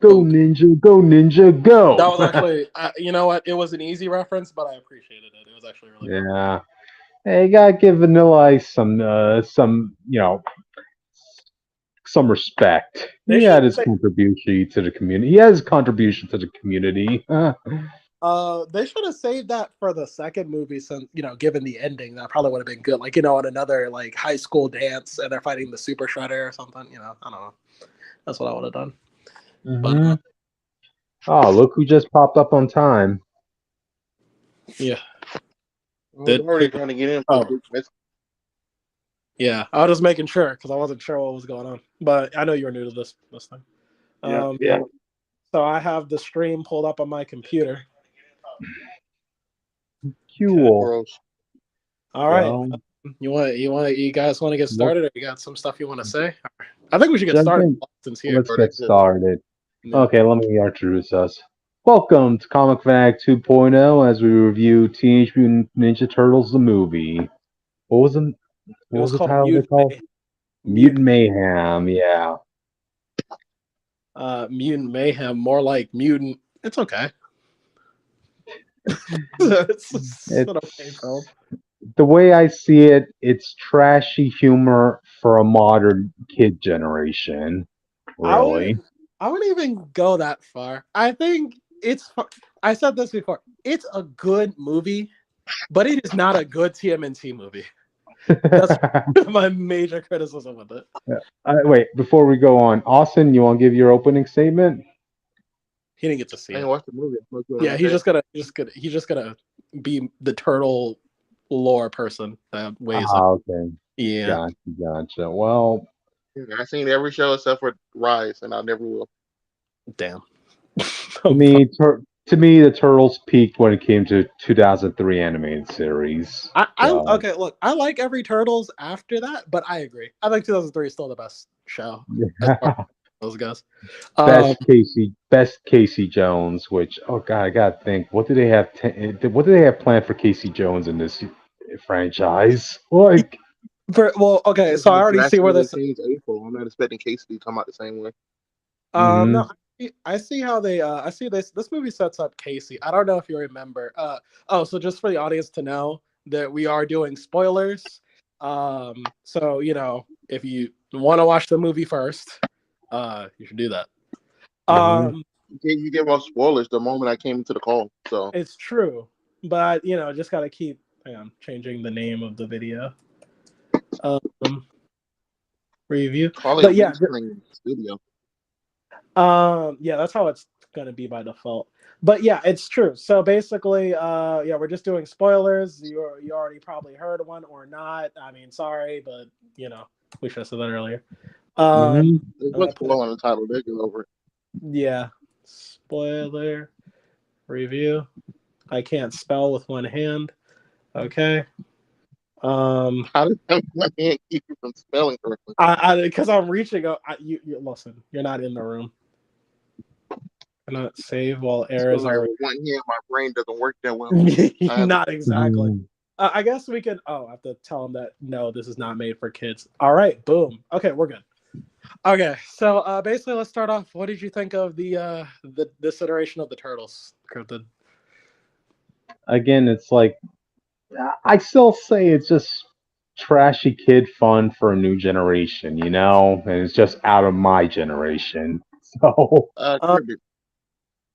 Go ninja, go ninja, That go! was actually, you know what? It was an easy reference, but I appreciated it. It was actually really fun. Yeah. Hey, you gotta give Vanilla Ice some, some respect. They He had should his say, contribution to the community. He has his contribution to the community. they should have saved that for the second movie, since given the ending, that probably would have been good. Like on another like high school dance, and they're fighting the Super Shredder or something. I don't know. That's what I would have done. But Hmm. Oh, look who just popped up on time. yeah, I was did already trying to get in for a oh big miss. yeah, I was just making sure because I wasn't sure what was going on. But I know you were new to this thing. Yeah. Um, Yeah. so I have the stream pulled up on my computer. Okay. Cool. Gross. All right. Well, You guys want to get what, started, or you got some stuff you want to say? I think we should get jump started. in. Since here. Let's Started get good. started. Yeah. Okay, let me introduce us. Welcome to Comic Fanatic 2.0 as we review Teenage Mutant Ninja Turtles the movie. What was the It what was was the called title of it called? Mutant Mutant Mayhem. Yeah. Mutant Mayhem, more like mutant. It's okay. It's It an okay film. the way I see it, it's trashy humor for a modern kid generation. I Really. would I wouldn't even go that far. I think I said this before. It's a good movie, but it is not a good TMNT movie. That's my major criticism with it. Wait, before we go on, Austin, you want to give your opening statement? He didn't get to see I it. didn't watch the movie. What you want Yeah, me to say? he's just gonna be the turtle lore person that weighs up. Ah, okay. Yeah, Gotcha, gotcha. Well, Yeah, I seen every show except for Rise, and I never will. damn. to me, to me, the Turtles peaked when it came to 2003 animated series. I So, okay. Look, I like every Turtles after that, but I agree. I think 2003 is still the best show as far as those guys. Um, Best Casey Jones. Which, oh god, I gotta think. What do they have? What do they have planned for Casey Jones in this franchise? Like, okay, It's so I like already see where drastically this. changed April. I'm not expecting Casey to come out the same way. hmm No, I see how they. I see this. This movie sets up Casey. I don't know if you remember. Oh, so just for the audience to know that we are doing spoilers. So if you want to watch the movie first, you should do that. hmm Um, You gave off spoilers the moment I came into the call. So it's true, but just gotta keep. Hang on, changing the name of the video. Um, review, call it but yeah, Restream Studio. yeah, that's how it's gonna be by default. But yeah, it's true. So basically, yeah, we're just doing spoilers. You already probably heard one or not. I mean, sorry, but we should have said that earlier. hmm There's And no I put spoiler on the title. They get over it. yeah, spoiler review. I can't spell with one hand. Okay. Um, How does my hand keep you from spelling correctly? I because I'm reaching up. You listen. You're not in the room. Cannot save while errors Spelling are. with one hand, my brain doesn't work that well. I have Not exactly. I guess we could. Oh, I have to tell them that no, this is not made for kids. All right, boom. Okay, we're good. Okay, so basically, let's start off. What did you think of the this iteration of the Turtles, Cryptid? Again, it's like I still say it's just trashy kid fun for a new generation, and it's just out of my generation. So, Uh, Kirby,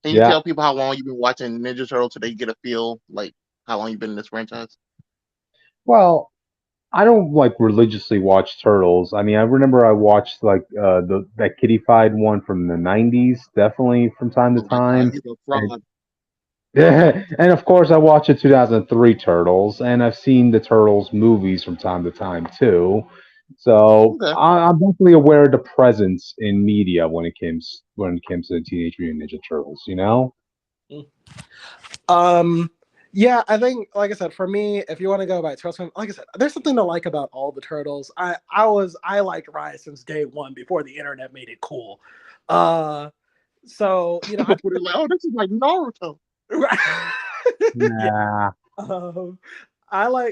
can you yeah. tell people how long you've been watching Ninja Turtle so they get a feel like how long you've been in this franchise? Well, I don't like religiously watch Turtles. I mean, I remember I watched like the that kiddified one from the '90s, definitely from time to Oh my god, time, he's a and fraud. and of course I watched the 2003 Turtles, and I've seen the Turtles movies from time to time too. So Okay. I'm definitely aware of the presence in media when it comes to the Teenage Mutant Ninja Turtles. You know? um, yeah, I think, like I said, for me, if you want to go by Turtles, like I said, there's something to like about all the Turtles. I liked Rise since day one before the internet made it cool. Uh, so I People are like, oh, this is like Naruto. yeah. Nah. Um,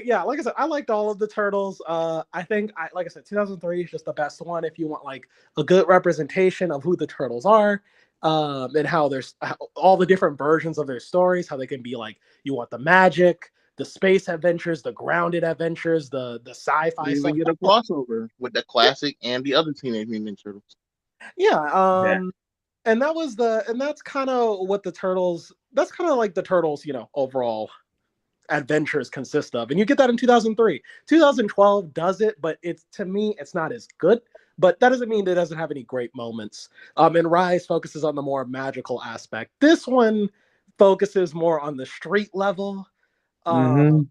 yeah, like I said, I liked all of the Turtles. I think like I said, 2003 is just the best one if you want like a good representation of who the Turtles are. and how there's all the different versions of their stories, how they can be like, you want the magic, the space adventures, the grounded adventures, the sci-fi We even stuff. get a crossover with the classic and the other Teenage Mutant Ninja Turtles. Yeah, Yeah. and that's kind of what the turtles. That's kind of like the turtles, overall adventures consist of, and you get that in 2003. 2012 does it, but it's, to me, it's not as good, but that doesn't mean it doesn't have any great moments. And Rise focuses on the more magical aspect. This one focuses more on the street level. Mm-hmm.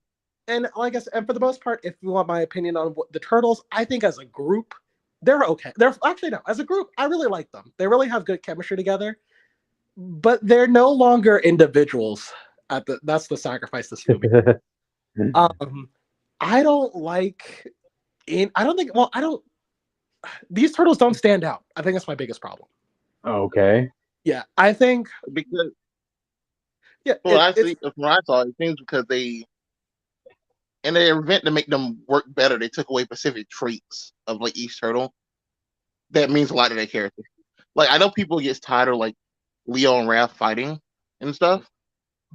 And like I said, and for the most part, if you want my opinion on what the turtles, I think as a group they're okay. They're actually, no, as a group I really like them. They really have good chemistry together, but they're no longer individuals. That's the sacrifice this movie. Um, I don't like. I don't think. Well, I don't. These turtles don't stand out. I think that's my biggest problem. Okay. Yeah, I think. Because, Yeah, well, it's. actually, from what I saw, it seems because in their event to make them work better, they took away specific traits of like each turtle. That means a lot to their character. Like I know people get tired of like Leo and Raph fighting and stuff,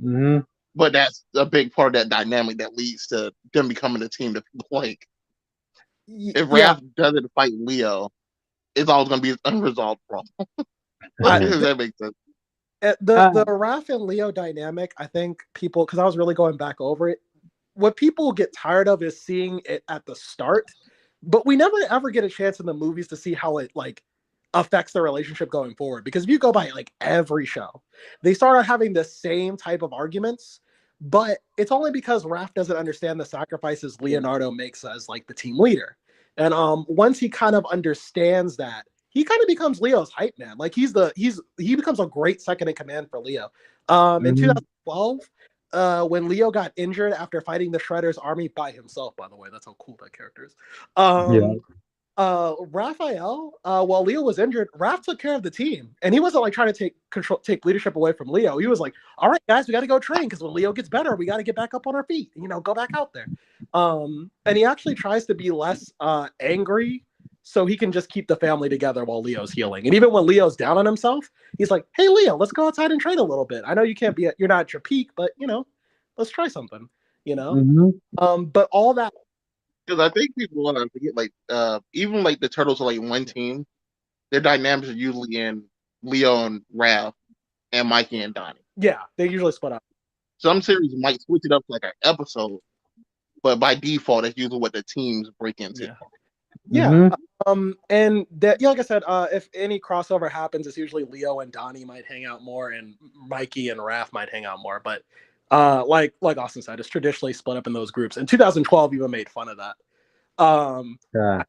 Mm-hmm. but that's a big part of that dynamic that leads to them becoming a team that people like. If Yeah, Raph doesn't fight Leo, it's always going to be an unresolved problem. I, If that makes sense. the Raph and Leo dynamic. I think people, because I was really going back over it. What people get tired of is seeing it at the start, but we never ever get a chance in the movies to see how it like affects the relationship going forward. Because if you go by like every show, they start out having the same type of arguments, but it's only because Raph doesn't understand the sacrifices Leonardo makes as like the team leader. And once he kind of understands that, he kind of becomes Leo's hype man. Like he becomes a great second in command for Leo. In Mm-hmm. 2012, when Leo got injured after fighting the Shredder's army by himself, by the way, that's how cool that character is. Yeah. Raphael, while Leo was injured, Raph took care of the team, and he wasn't like trying to take leadership away from Leo. He was like, "All right, guys, we got to go train because when Leo gets better, we got to get back up on our feet. Go back out there." And he actually tries to be less angry, so he can just keep the family together while Leo's healing. And even when Leo's down on himself, he's like, "Hey, Leo, let's go outside and train a little bit. I know you're not at your peak, but let's try something." Mm-hmm. But all that. Because I think people want to forget, like, even like the Turtles are like one team. Their dynamics are usually in Leo and Raph and Mikey and Donnie. Yeah, they usually split up. Some series might switch it up to like an episode, but by default, that's usually what the teams break into. Yeah. Yeah. And that, yeah, like I said, if any crossover happens, it's usually Leo and Donnie might hang out more, and Mikey and Raph might hang out more. But like Austin said, it's traditionally split up in those groups. And 2012 even made fun of that. Yeah.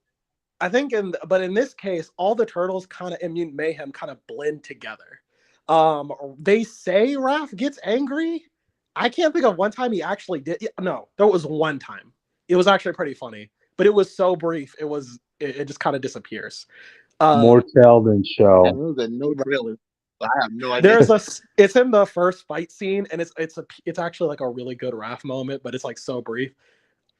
I think, but in this case, all the turtles kind of in Mutant Mayhem kind of blend together. They say Raph gets angry. I can't think of one time he actually did. No, there was one time. It was actually pretty funny, but it was so brief. It just kind of disappears. More tell than That show. was a no trailer. So I have no idea. It's in the first fight scene, and it's actually like a really good Raph moment, but it's like so brief.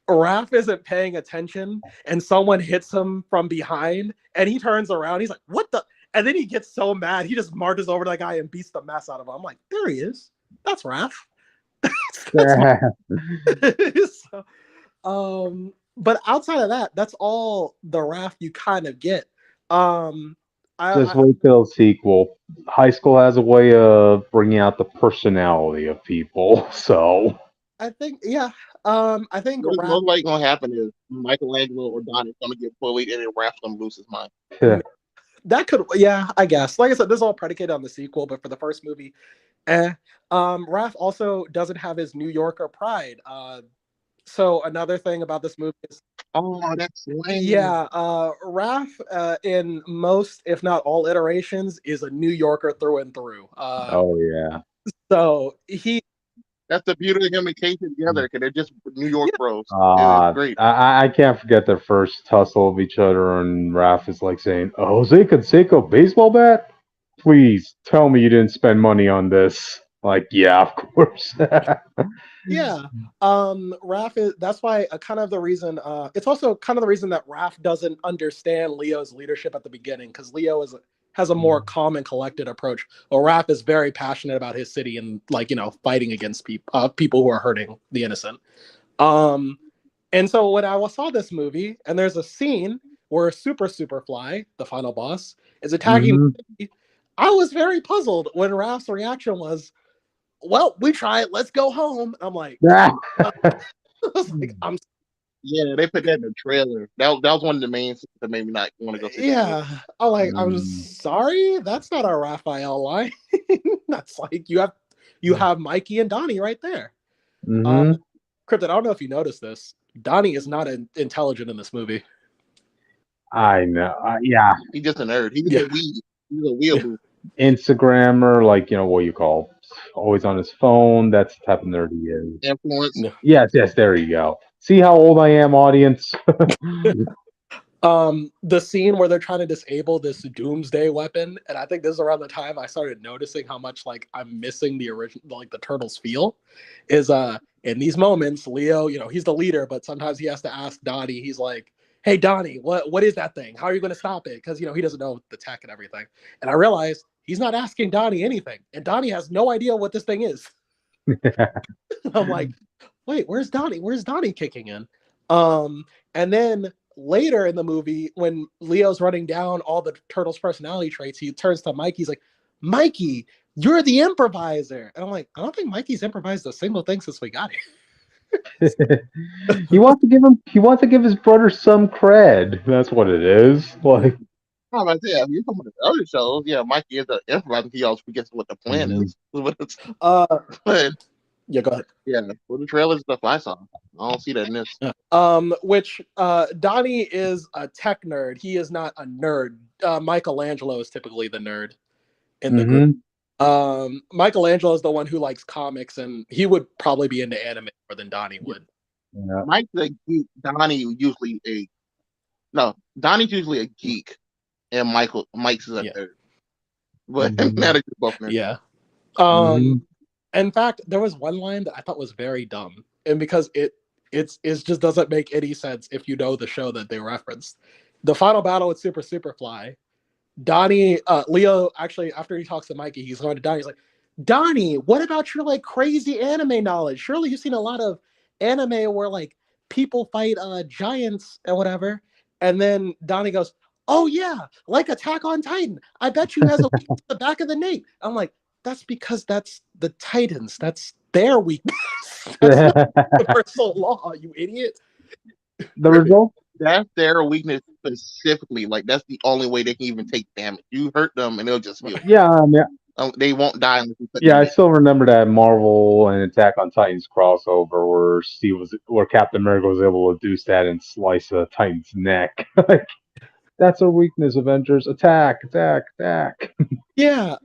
Raph isn't paying attention, and someone hits him from behind, and he turns around. He's like, "What the?" And then he gets so mad, he just marches over to that guy and beats the mess out of him. I'm like, "There he is. That's Raph." Yeah. But outside of that, that's all the Raph you kind of get. Just wait till the sequel. High school has a way of bringing out the personality of people. So I think, yeah. I think What is Raph. most likely going to happen is Michelangelo or Donnie's going to get bullied and then Raph's going to lose his mind. That could, yeah, I guess. Like I said, this is all predicated on the sequel, but for the first movie, Raph also doesn't have his New Yorker pride. So another thing about this movie is, Oh, that's lame. yeah, Raph, in most, if not all iterations, is a New Yorker through and through. oh yeah. So That's the beauty of him and Casey together because they're just New York bros. It's great. I can't forget their first tussle of each other, and Raph is like saying, "A Jose Canseco baseball bat? Please tell me you didn't spend money on this." Like, yeah, of course. yeah, Raph is. That's why kind of the reason. It's also kind of the reason that Raph doesn't understand Leo's leadership at the beginning, because Leo is has a more calm and collected approach. While Raph is very passionate about his city and like fighting against people who are hurting the innocent. And so when I saw this movie, and there's a scene where Superfly, the final boss, is attacking the city, I was very puzzled when Raph's reaction was, "Well, we tried. Let's go home." I'm like, I was like, Yeah, they put that in the trailer. That was one of the main things that made me not want to go see the yeah. I'm sorry, that's not a Raphael line. That's like you have Mikey and Donnie right there. Cryptid, I don't know if you noticed this. Donnie is not intelligent in this movie. I know. Yeah. He's just a nerd. He's a weeaboo. Instagrammer, like, what you call, always on his phone. That's the type of nerd he is. Influence. Yes, there you go. See how old I am, audience? The scene where they're trying to disable this doomsday weapon, and I think this is around the time I started noticing how much like I'm missing the original, like the Turtles feel, is in these moments, Leo, he's the leader, but sometimes he has to ask Donnie. He's like, "Hey Donnie, what is that thing? How are you going to stop it?" Because he doesn't know the tech and everything. And I realized he's not asking Donnie anything, and Donnie has no idea what this thing is. I'm like, wait, where's Donnie? Where's Donnie kicking in? And then later in the movie, when Leo's running down all the Turtles' personality traits, he turns to Mikey. He's like, "Mikey, you're the improviser." And I'm like, I don't think Mikey's improvised a single thing since we got here. He wants to give his brother some cred. That's what it is. Like, how about that? If you're talking about the other shows, yeah, Mikey is the improviser. He always forgets what the plan is. But yeah, go ahead. Yeah, well, the trailer stuff I saw, I don't see that in this. Which Donnie is a tech nerd. He is not a nerd. Michelangelo is typically the nerd in the group. Michelangelo is the one who likes comics, and he would probably be into anime more than Donnie would. Yeah. Mike's a geek. Donnie's usually a geek, and Mike's is a nerd. But now that you're both nerds. Yeah. In fact, there was one line that I thought was very dumb, and because it just doesn't make any sense if you know the show that they referenced. The final battle with Superfly, Donnie, Leo, actually, after he talks to Mikey, he's going to Donnie. He's like, "Donnie, what about your like crazy anime knowledge? Surely you've seen a lot of anime where like people fight giants and whatever." And then Donnie goes, "Oh yeah, like Attack on Titan. I bet you has a weakness at the back of the nape." I'm like, that's because that's the Titans. That's their weakness. That's not universal law, you idiot. The result? That's their weakness specifically. Like, that's the only way they can even take damage. You hurt them and they'll just feel. Yeah, they won't die unless you put them I still remember that Marvel and Attack on Titans crossover where Captain America was able to do that and slice a Titan's neck. That's a weakness, Avengers. Attack. Yeah,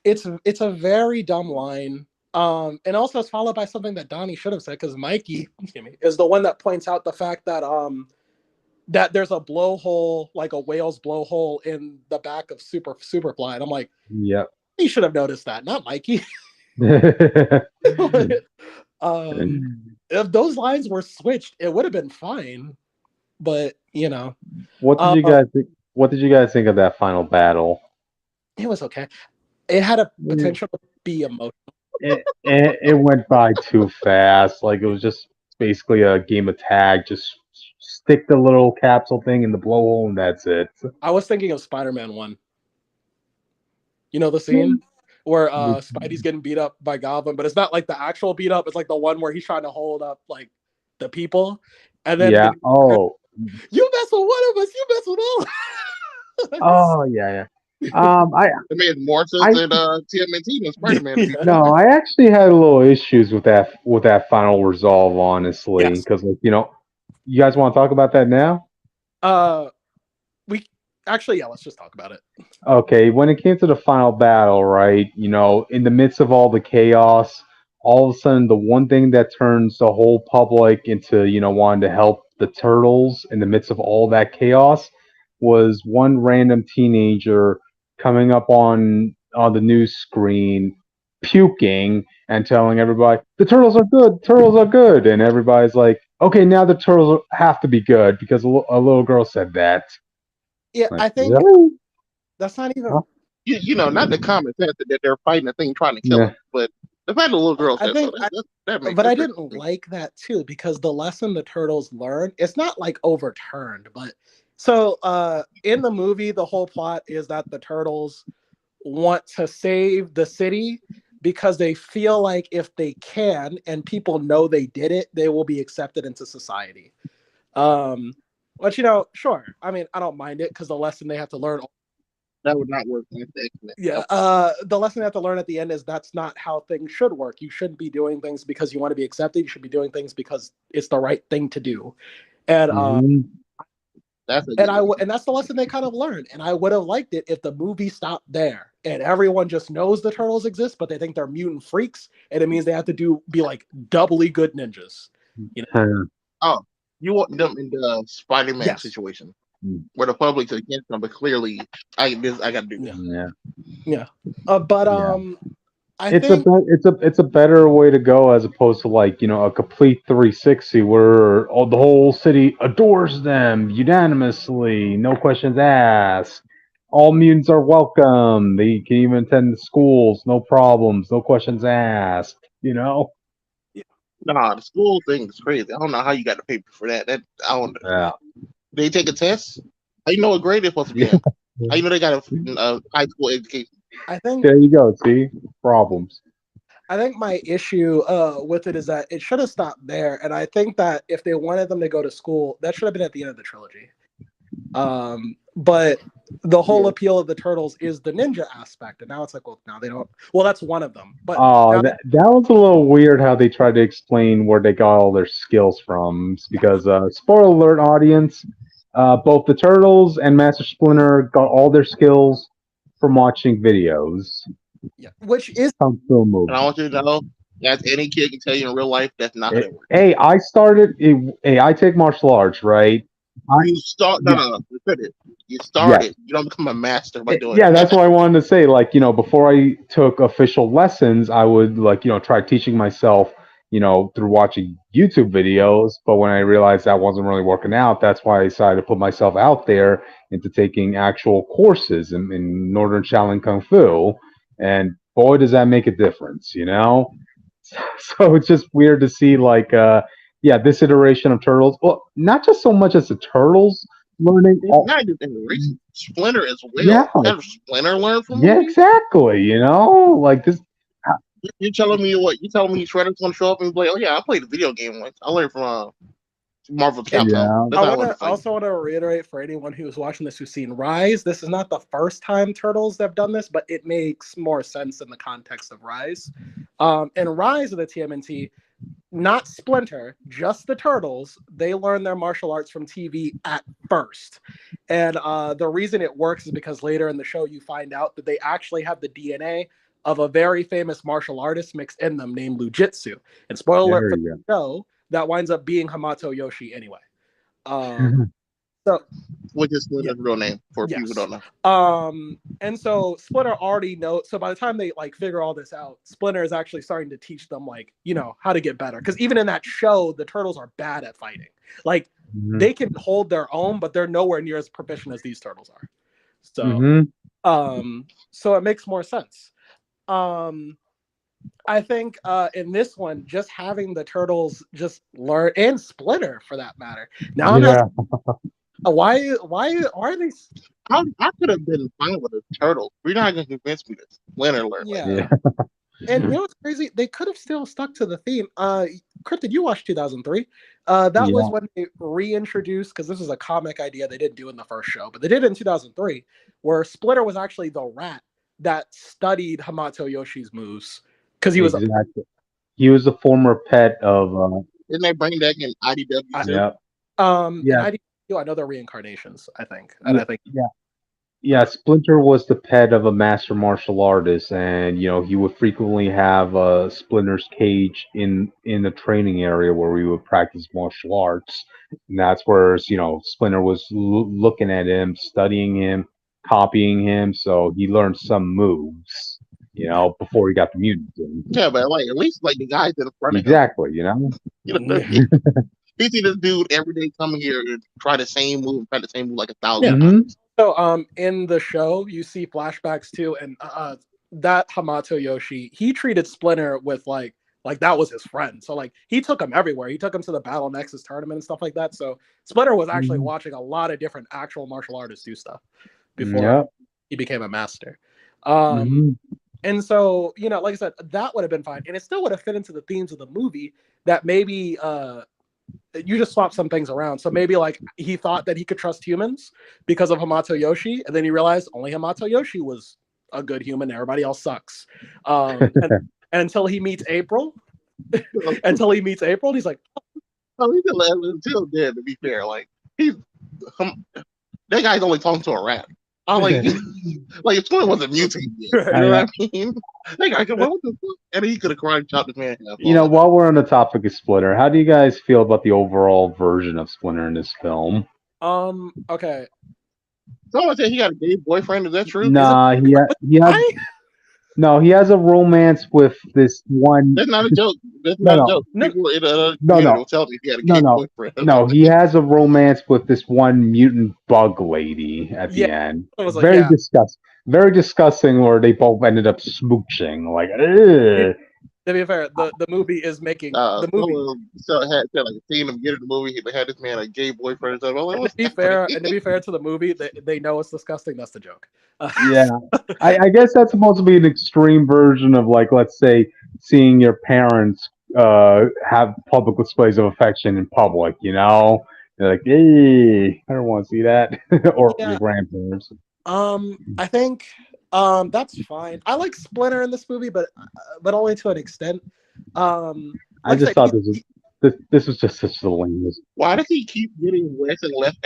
it's a very dumb line. And also it's followed by something that Donnie should have said, because Mikey is the one that points out the fact that that there's a blowhole, like a whale's blowhole in the back of Superfly. And I'm like, yep. He should have noticed that, not Mikey. If those lines were switched, it would have been fine. But what did you guys think? What did you guys think of that final battle? It was okay. It had a potential to be emotional. It went by too fast. Like, it was just basically a game of tag. Just stick the little capsule thing in the blowhole, and that's it. I was thinking of Spider-Man 1. You know the scene where Spidey's getting beat up by Goblin, but it's not like the actual beat up. It's like the one where he's trying to hold up like the people, and then you mess with one of us, you mess with all. Oh yeah. It made more sense than TMNT than Spider-Man. No, I actually had a little issues with that final resolve, honestly, because you guys want to talk about that now? Let's just talk about it. Okay, when it came to the final battle, right? In the midst of all the chaos, all of a sudden, the one thing that turns the whole public into wanting to help the Turtles in the midst of all that chaos was one random teenager coming up on the news screen, puking and telling everybody, "The Turtles are good," and everybody's like, "Okay, now the Turtles have to be good because a little girl said that." Yeah, like, I think really? That's not even. Huh? Not the common sense that they're fighting the thing trying to kill Yeah. him, but the fact the little girl I said so, think, that makes but I sense didn't to me. like that too because the lesson the turtles learned, it's not like overturned, but so in the movie, the whole plot is that the turtles want to save the city because they feel like if they can and people know they did it, they will be accepted into society. Um, but sure. I mean, I don't mind it because the lesson they have to learn. That would not work in the X-Men. Yeah, Nope. the lesson they have to learn at the end is that's not how things should work. You shouldn't be doing things because you want to be accepted. You should be doing things because it's the right thing to do. And Hmm. That's a and good and that's the lesson they kind of learned. And I would have liked it if the movie stopped there and everyone just knows the turtles exist, but they think they're mutant freaks, and it means they have to be like doubly good ninjas. You know? Oh, you want them in the Spider-Man Yes. situation where the public's against them, but clearly I got to do this. Yeah. Yeah. But Yeah. I It's think it's a better way to go as opposed to like a complete 360 where the whole city adores them unanimously, no questions asked. All mutants are welcome. They can even attend the schools, no problems, no questions asked. Nah, the school thing is crazy. I don't know how you got the paper for that. That I don't. Yeah. They take a test. How you know what grade they're supposed to be Yeah. in? How you know they got a high school education? I think There you go. See problems. I think my issue with it is that it should have stopped there, and I think that if they wanted them to go to school, that should have been at the end of the trilogy. But the whole appeal of the turtles is the ninja aspect, and now it's like, well, now they don't. Well, that's one of them, but Oh, now that was a little weird how they tried to explain where they got all their skills from. Because spoiler alert, audience, both the Turtles and Master Splinter got all their skills from watching videos. yeah, which is Kung Fu And I movies. want you to know, as any kid can tell you in real life, that's not how that works. Hey, I started. Hey, I take martial arts, right? You start Yeah. no, finish. You Yes. started. You don't become a master by doing Yeah, it. that's what I wanted to say. Like, before I took official lessons, I would like, try teaching myself, through watching YouTube videos. But when I realized that wasn't really working out, that's why I decided to put myself out there into taking actual courses in Northern Shaolin Kung Fu. And boy, does that make a difference. So it's just weird to see, like, yeah, this iteration of Turtles. Well, not just so much as the Turtles learning. Not just in the recent Splinter as Yeah, well. Have Splinter learn from yeah, movies? exactly. Like this. You telling me what? You telling me Shredder's gonna show up and be like, oh yeah, I played a video game once. I learned from Marvel And Capcom. Yeah. That's I how I want learned to to fight. also want to reiterate for anyone who's watching this who's seen Rise, this is not the first time Turtles have done this, but it makes more sense in the context of Rise. In Rise of the TMNT, not Splinter, just the Turtles, they learn their martial arts from TV at first. And the reason it works is because later in the show you find out that they actually have the DNA of a very famous martial artist mixed in them named Lujitsu. And spoiler alert There for you the show, that winds up being Hamato Yoshi anyway. go. So Which is yeah, Splinter's real name for people who yes. don't know. And so Splinter already knows. So by the time they like figure all this out, Splinter is actually starting to teach them like how to get better. Because even in that show, the turtles are bad at fighting. Like Mhm. they can hold their own, but they're nowhere near as proficient as these turtles are. So Mhm. so it makes more sense. I think in this one, just having the turtles just learn, and Splinter for that matter. Now I'm Yeah. asking, why are they? I could have been fine with a turtle. You're not gonna convince me that Splinter learned like Yeah. Yeah. And what's crazy? They could have still stuck to the theme. Cryptid, you watched 2003. That was Yeah. when they reintroduced, because this was a comic idea they didn't do in the first show, but they did it in 2003, where Splinter was actually the rat that studied Hamato Yoshi's moves because he was a Exactly. He was a former pet of. Didn't they bring that in IDW I- too? Yeah. and Yeah. I know they're reincarnations, I think, and Yeah. I think Yeah. Yeah. Splinter was the pet of a master martial artist, and he would frequently have Splinter's cage in the training area where we would practice martial arts, and that's where Splinter was looking at him, studying him, copying him, so he learned some moves. Before he got the mutant thing. Yeah, but like at least like the guys in front of him. Exactly. You know, he see this dude every day coming here and try the same move like a yeah. thousand Hmm. times. So in the show you see flashbacks too, and that Hamato Yoshi, he treated Splinter with like that was his friend. So like he took him everywhere. He took him to the Battle Nexus tournament and stuff like that. So Splinter was actually Mhm. watching a lot of different actual martial artists do stuff before Yep. he became a master. Um, Hmm. and so, you know, like I said, that would have been fine. And it still would have fit into the themes of the movie that maybe you just swap some things around. So maybe like he thought that he could trust humans because of Hamato Yoshi, and then he realized only Hamato Yoshi was a good human. Everybody else sucks. And until he meets April, he's like, So he's still dead. To be fair, like he's that guy's only talking to a rat. I'm like, like if someone wasn't mutated yet, you know what I mean? That guy could, what the fuck? And he could have karate chopped his man in half. You know, while we're on the topic of Splinter, how do you guys feel about the overall version of Splinter in this film? okay. Someone said he got a gay boyfriend. Is that true? Nah, he has no, he has a romance with this one. That's not a joke. That's No, not a no, joke. No. People in the no, community no, will tell me he had a no, gay no, boyfriend. no. He has a romance with this one mutant bug lady at the Yeah, end. I was like, Very yeah. very disgusting. Where they both ended up smooching. Like, ugh. To be fair, the movie is making the movie. So had like a scene of getting the movie. They had this man a gay boyfriend. And I'm like, And to be fair to the movie, they know it's disgusting. That's the joke. Yeah, I guess that's supposed to be an extreme version of, like, let's say, seeing your parents have public displays of affection in public. You know, they're like, hey, I don't want to see that, or Yeah. your grandparents. I think that's fine. I like Splinter in this movie, but only to an extent. I Like I just said, thought this was just such the lamest. why does he keep getting less and less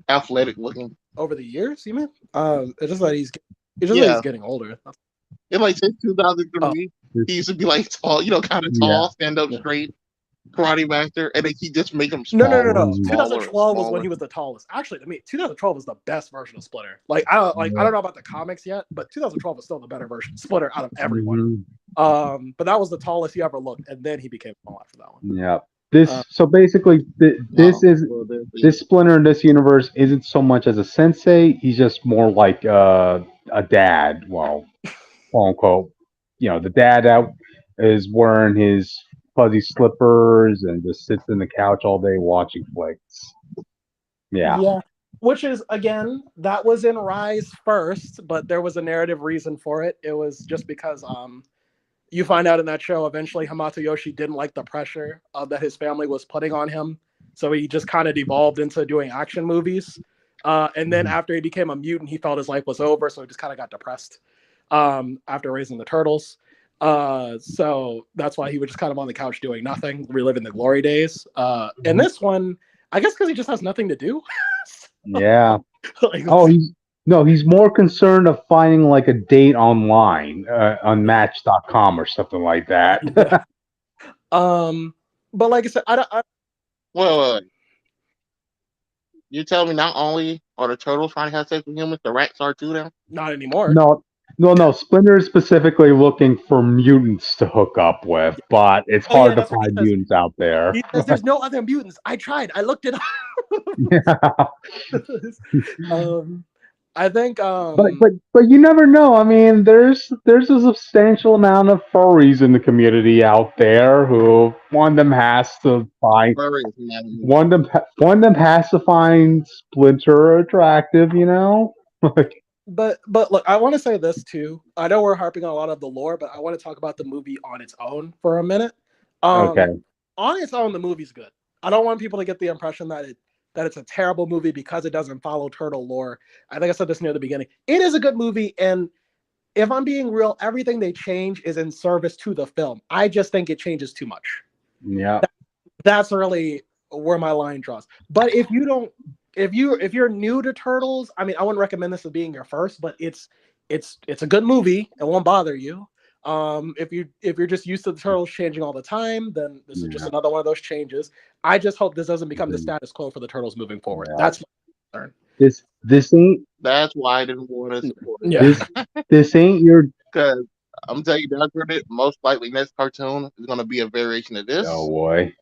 athletic looking? over the years, you mean? It's just that he's getting older. In like since Oh, 2003, he used to be like tall, kind of Yeah. tall, stand up yeah. straight, karate master, and they keep just make him No. smaller, and Mhm. smaller, and 2012 was when smaller. he was the tallest. Actually, to me, 2012 was the best version of Splinter. Like I don't know about the comics yet, but 2012 was still the better version of Splinter out of everyone. Mhm. But that was the tallest he ever looked, and then he became small after that one. Yeah. So basically, Well, there's this Splinter in this universe isn't so much as a sensei. He's just more like a dad. Well, quote unquote. You know, the dad out is wearing his fuzzy slippers and just sits in the couch all day watching flicks. Yeah. Yeah. Which is, again, that was in Rise first, but there was a narrative reason for it. It was just because you find out in that show eventually Hamato Yoshi didn't like the pressure that his family was putting on him. So he just kind of devolved into doing action movies. And then after he became a mutant, he felt his life was over. So he just kind of got depressed after raising the turtles. So that's why he was just kind of on the couch doing nothing, reliving the glory days. And this one, I guess because he just has nothing to do. Yeah. Like, Oh, he's more concerned of finding like a date online on Match.com or something like that. yeah. But like I said, well, you tell me not only are the turtles trying to have sex with humans, the rats are too now. not anymore. No. Splinter is specifically looking for mutants to hook up with, but it's hard to That's what he find says. mutants out there. He says there's no other mutants. I tried. I looked it up. I think but you never know. I mean, there's a substantial amount of furries in the community out there who one of them has to find one of them has to find Splinter attractive, you know? but look, I want to say this too. I know we're harping on a lot of the lore, but I want to talk about the movie on its own for a minute. Okay. On its own, the movie's good. I don't want people to get the impression that it's a terrible movie because it doesn't follow turtle lore. I think I said this near the beginning. It is a good movie, and if I'm being real, everything they change is in service to the film. I just think it changes too much. Yeah. That's really where my line draws. But if you're new to Turtles, I mean, I wouldn't recommend this as being your first, but it's a good movie. It won't bother you. If you're just used to the Turtles changing all the time, then this is just another one of those changes. I just hope this doesn't become the status quo for the Turtles moving forward. Yeah. That's my concern. This ain't. That's why I didn't want to support it. Yeah. This ain't your. Because I'm telling you, that's what it. Most likely, next cartoon is going to be a variation of this. Oh boy.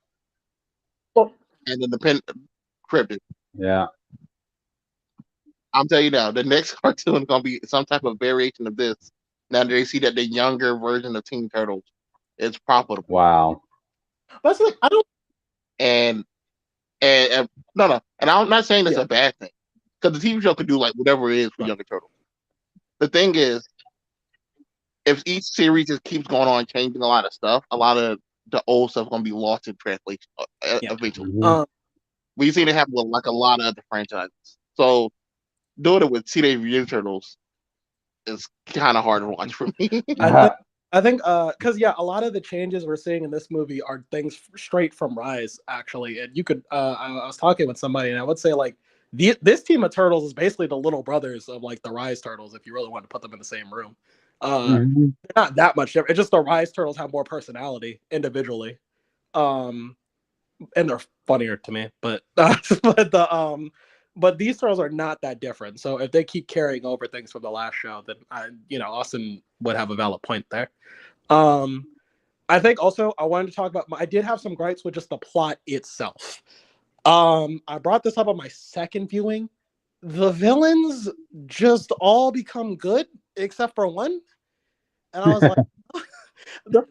Well, and independent cryptid. Yeah. I'm telling you now, the next cartoon is gonna be some type of variation of this. Now that they see that the younger version of Teen Turtles is profitable, Wow. That's like I don't. and and no, and I'm not saying that's Yeah. a bad thing because the TV show could do like whatever it is for Right. younger turtles. The thing is, if each series just keeps going on changing a lot of stuff, a lot of the old stuff gonna be lost in translation Yeah. eventually. Mhm. We've seen it happen with like a lot of other franchises. So doing it with Teenage Mutant Ninja Turtles is kind of hard to watch for me. I think, because yeah, a lot of the changes we're seeing in this movie are things straight from Rise, actually. And you could, I was talking with somebody, and I would say like this team of turtles is basically the little brothers of like the Rise turtles, if you really want to put them in the same room. Mhm. They're not that much different. It's just the Rise turtles have more personality individually, um, and they're funnier to me. But but these turtles are not that different. So if they keep carrying over things from the last show, then Austin would have a valid point there. Um, I think also I wanted to talk about. I did have some gripes with just the plot itself. I brought this up on my second viewing. The villains just all become good except for one, and I was like, the,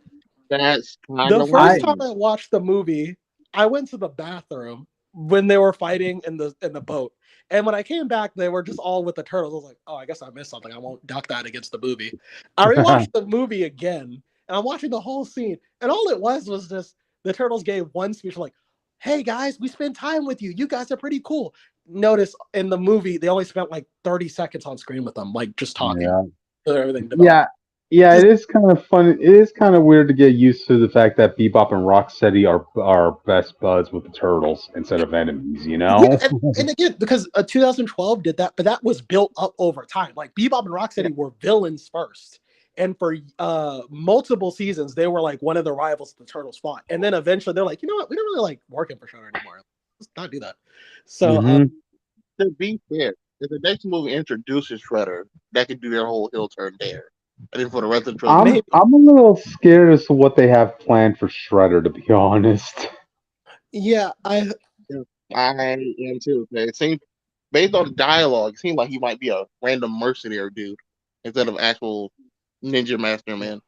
That's kind the of first I time weird. I watched the movie, I went to the bathroom when they were fighting in the boat. And when I came back, they were just all with the turtles. I was like, oh, I guess I missed something. I won't dock that against the movie. I rewatched the movie again, and I'm watching the whole scene, and all it was just the turtles gave one speech like, hey guys, we spent time with you. You guys are pretty cool. Notice in the movie, they only spent like 30 seconds on screen with them, like just talking. yeah. Everything developed. Yeah. Yeah, it Just is kind of fun. It is kind of weird to get used to the fact that Bebop and Rocksteady are best buds with the turtles instead of enemies, you yeah, know? and again, because 2012 did that, but that was built up over time. Like Bebop and Yeah. Rocksteady were villains first, and for multiple seasons, they were like one of the rivals the Turtles fought. And then eventually, they're like, you know what, we don't really like working for Shredder anymore. Let's not do that. So Hmm. To be fair, if the next movie introduces Shredder, that could do their whole heel turn there. And then for the rest of the trilogy, maybe, I'm a little scared as to what they have planned for Shredder, to be honest. yeah, I am too. It seems based on the dialogue, it seems like he might be a random mercenary dude instead of actual ninja master man.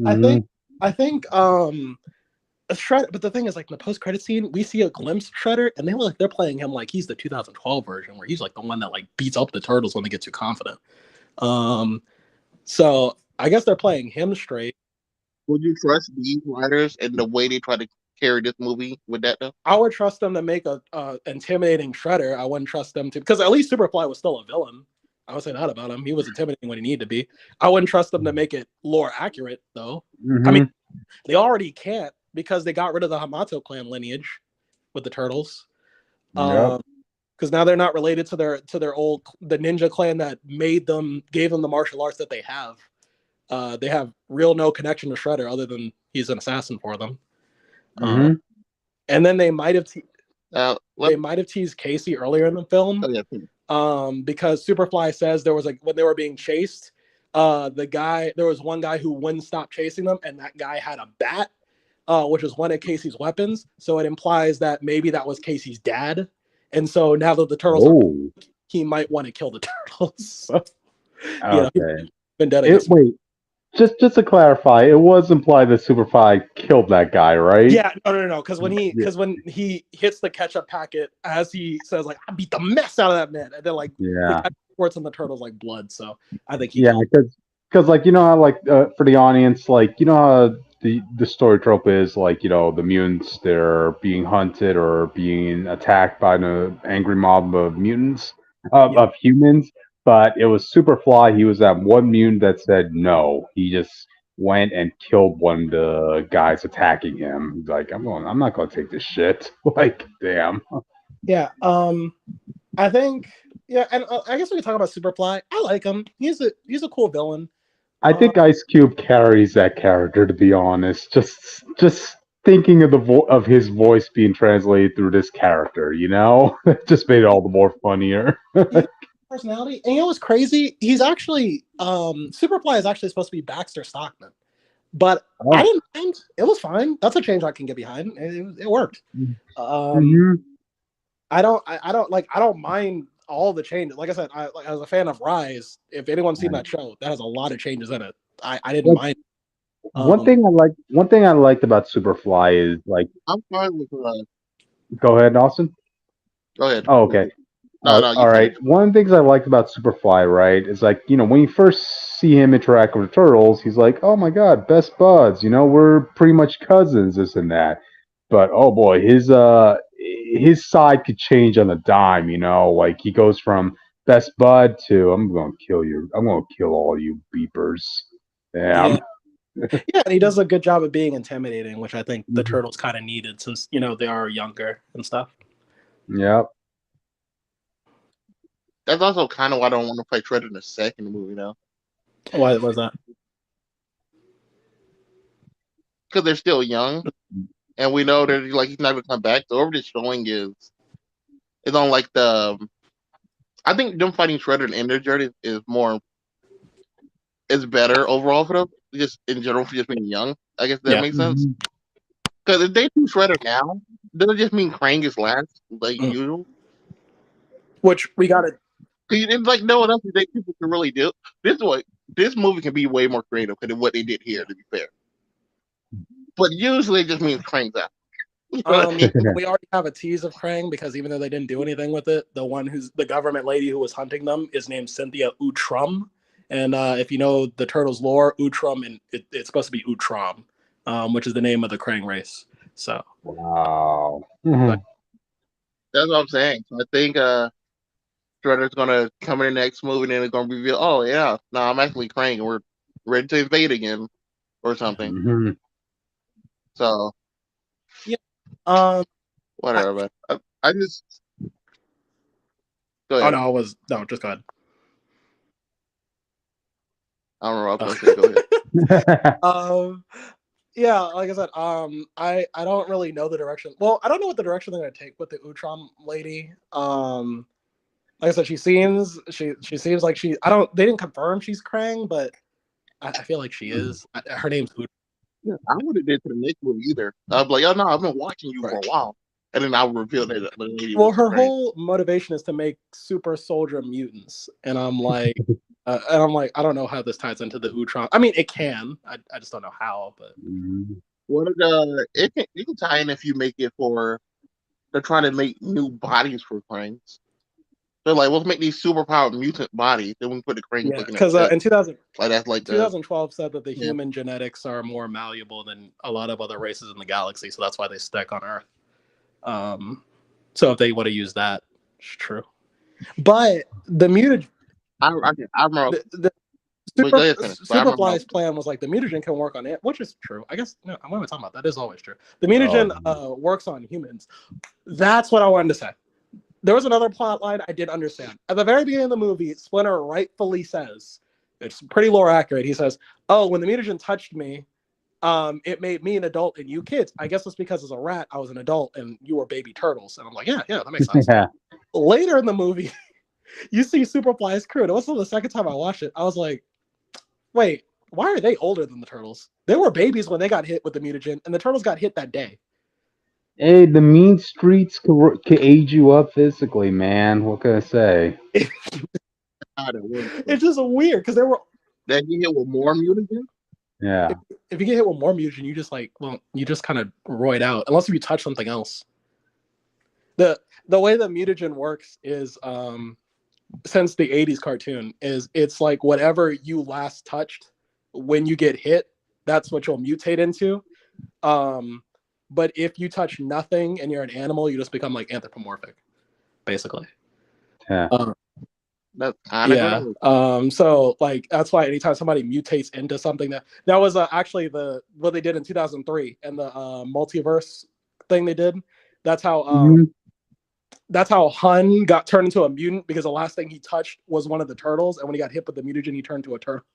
I Hmm. think, I think, Shredder. But the thing is, like in the post-credit scene, we see a glimpse of Shredder, and they look like they're playing him like he's the 2012 version, where he's like the one that like beats up the turtles when they get too confident. Um, So I guess they're playing him straight. Would you trust these writers and the way they try to carry this movie with that though? I would trust them to make a intimidating Shredder. I wouldn't trust them to, because at least Superfly was still a villain. I would say that about him. He was intimidating when he needed to be. I wouldn't trust them to make it lore accurate though. I mean, Hmm. they already can't because they got rid of the Hamato clan lineage with the turtles. Yep. Because now they're not related to their old the ninja clan that gave them the martial arts that they have. They have real no connection to Shredder other than he's an assassin for them. Uh, Hmm. and then they might have Let teased Casey earlier in the film, oh, yeah, because Superfly says there was like when they were being chased, there was one guy who wouldn't stop chasing them, and that guy had a bat, which was one of Casey's weapons. So it implies that maybe that was Casey's dad, and so now that the turtles are, Oh, he might want to kill the turtles. So, he's okay. been dead, I guess. Wait, just to clarify, it was implied that Superfly killed that guy, right? Yeah, no. Yeah. Because when he hits the ketchup packet, as he says, like, I beat the mess out of that man, and then like the Yeah. ketchup squirts on the turtles like blood. So I think he Yeah, killed. because like you know how like for the audience, like you know how the story trope is like the mutants, they're being hunted or being attacked by an angry mob of mutants, Yeah, of humans. But it was Superfly. He was that one mutant that said no. He just went and killed one of the guys attacking him. He's like, I'm not going to take this shit. Like, damn. yeah. I think, yeah, and I guess we can talk about Superfly. I like him. He's a cool villain. I Um, think Ice Cube carries that character, to be honest. Just thinking of of his voice being translated through this character, it just made it all the more funnier. he has personality, and you know what's crazy? He's actually Superfly is actually supposed to be Baxter Stockman, but I Oh. didn't mind. It was fine. That's a change I can get behind. It worked. Um, Hmm. I don't mind all the changes. Like I said, I was a fan of Rise. If anyone's seen that show, that has a lot of changes in it. I didn't Like, mind. one thing I liked about Superfly is like, I'm fine with. go ahead, Austin. Go ahead. Oh, okay. No, you All finish. right. One of the things I liked about Superfly, right, is like, when you first see him interact with the turtles, he's like, "Oh my God, best buds. We're pretty much cousins, this and that." But oh boy, his side could change on a dime. Like he goes from best bud to "I'm going to kill you. I'm going to kill all you beepers." Yeah. Yeah, yeah, and he does a good job of being intimidating, which I think the turtles kind of needed since they are younger and stuff. Yep. That's also kind of why I don't want to play Shredder in the second movie now, Why was that? because they're still young, and we know that like he's not gonna come back. So what it's showing is on like the. I think them fighting Shredder in their journey is better overall for them, just in general for just being young. I guess that Yeah. makes sense. Because if they do Shredder now, does it just mean Krang is last like Mm. usual? Which we got to. It's like no one else they people can really do. This movie can be way more creative than what they did here. To be fair, but usually it just means Krang's out. We already have a tease of Krang because even though they didn't do anything with it, the one who's the government lady who was hunting them is named Cynthia Utrum. And if you know the turtles lore, Utrum and it's supposed to be Utrom, which is the name of the Krang race. So Wow. but, That's what I'm saying. So I think Shredder's gonna come in the next movie and then it's gonna reveal, oh yeah, no, I'm actually Krang and we're ready to invade again or something. Mhm. So yeah. I, whatever. But I just go oh ahead. no, just go ahead. I don't know what I was gonna say. Go ahead. Yeah, like I said, I don't really know the direction. Well, I don't know what the direction they're gonna take with the Utrom lady. Like I said, she seems like she. I don't. They didn't confirm she's Krang, but I feel like she is. Her name's Utrom. Yeah, I would have did to the next movie either. I'd be like, oh no, I've been watching you for Right. a while, and then I would reveal that the lady Well, was her Krang. whole motivation is to make super soldier mutants, and I'm like, I don't know how this ties into the Utrom. I mean, it can. I just don't know how. But What it can tie in if you make it for they're trying to make new bodies for Krangs. They're like, let's make these superpowered mutant bodies, then we put the Krang yeah, looking at because in 2012 said that the yeah. human genetics are more malleable than a lot of other races in the galaxy, so that's why they stick on Earth. So if they want to use that, it's true. But the mutagen, I remember. the Wait, go ahead, finish. But I remember. Superfly's plan was like the mutagen can work on it, which is true. I guess no, what am I talking about? That is always true. The mutagen works on humans. That's what I wanted to say. There was another plot line I didn't understand. At the very beginning of the movie, Splinter rightfully says, it's pretty lore accurate. He says, "Oh, when the mutagen touched me, it made me an adult and you kids. I guess it's because as a rat, I was an adult and you were baby turtles." And I'm like, yeah, that makes sense. Yeah. Later in the movie, you see Superfly's crew. And it wasn't the second time I watched it. I was like, wait, why are they older than the turtles? They were babies when they got hit with the mutagen, and the turtles got hit that day. Hey, the mean streets can age you up physically, man. What can I say? It's just weird because they were. Then you hit with more mutagen. Yeah. If you get hit with more mutagen, you just kind of roid out unless if you touch something else. The way the mutagen works is since the 80s cartoon is it's like whatever you last touched when you get hit, that's what you'll mutate into. But if you touch nothing and you're an animal, you just become like anthropomorphic, basically. Yeah. That's kind of yeah. So like that's why anytime somebody mutates into something that was actually what they did in 2003 and the multiverse thing they did. That's how that's how Hun got turned into a mutant because the last thing he touched was one of the turtles, and when he got hit with the mutagen, he turned to a turtle.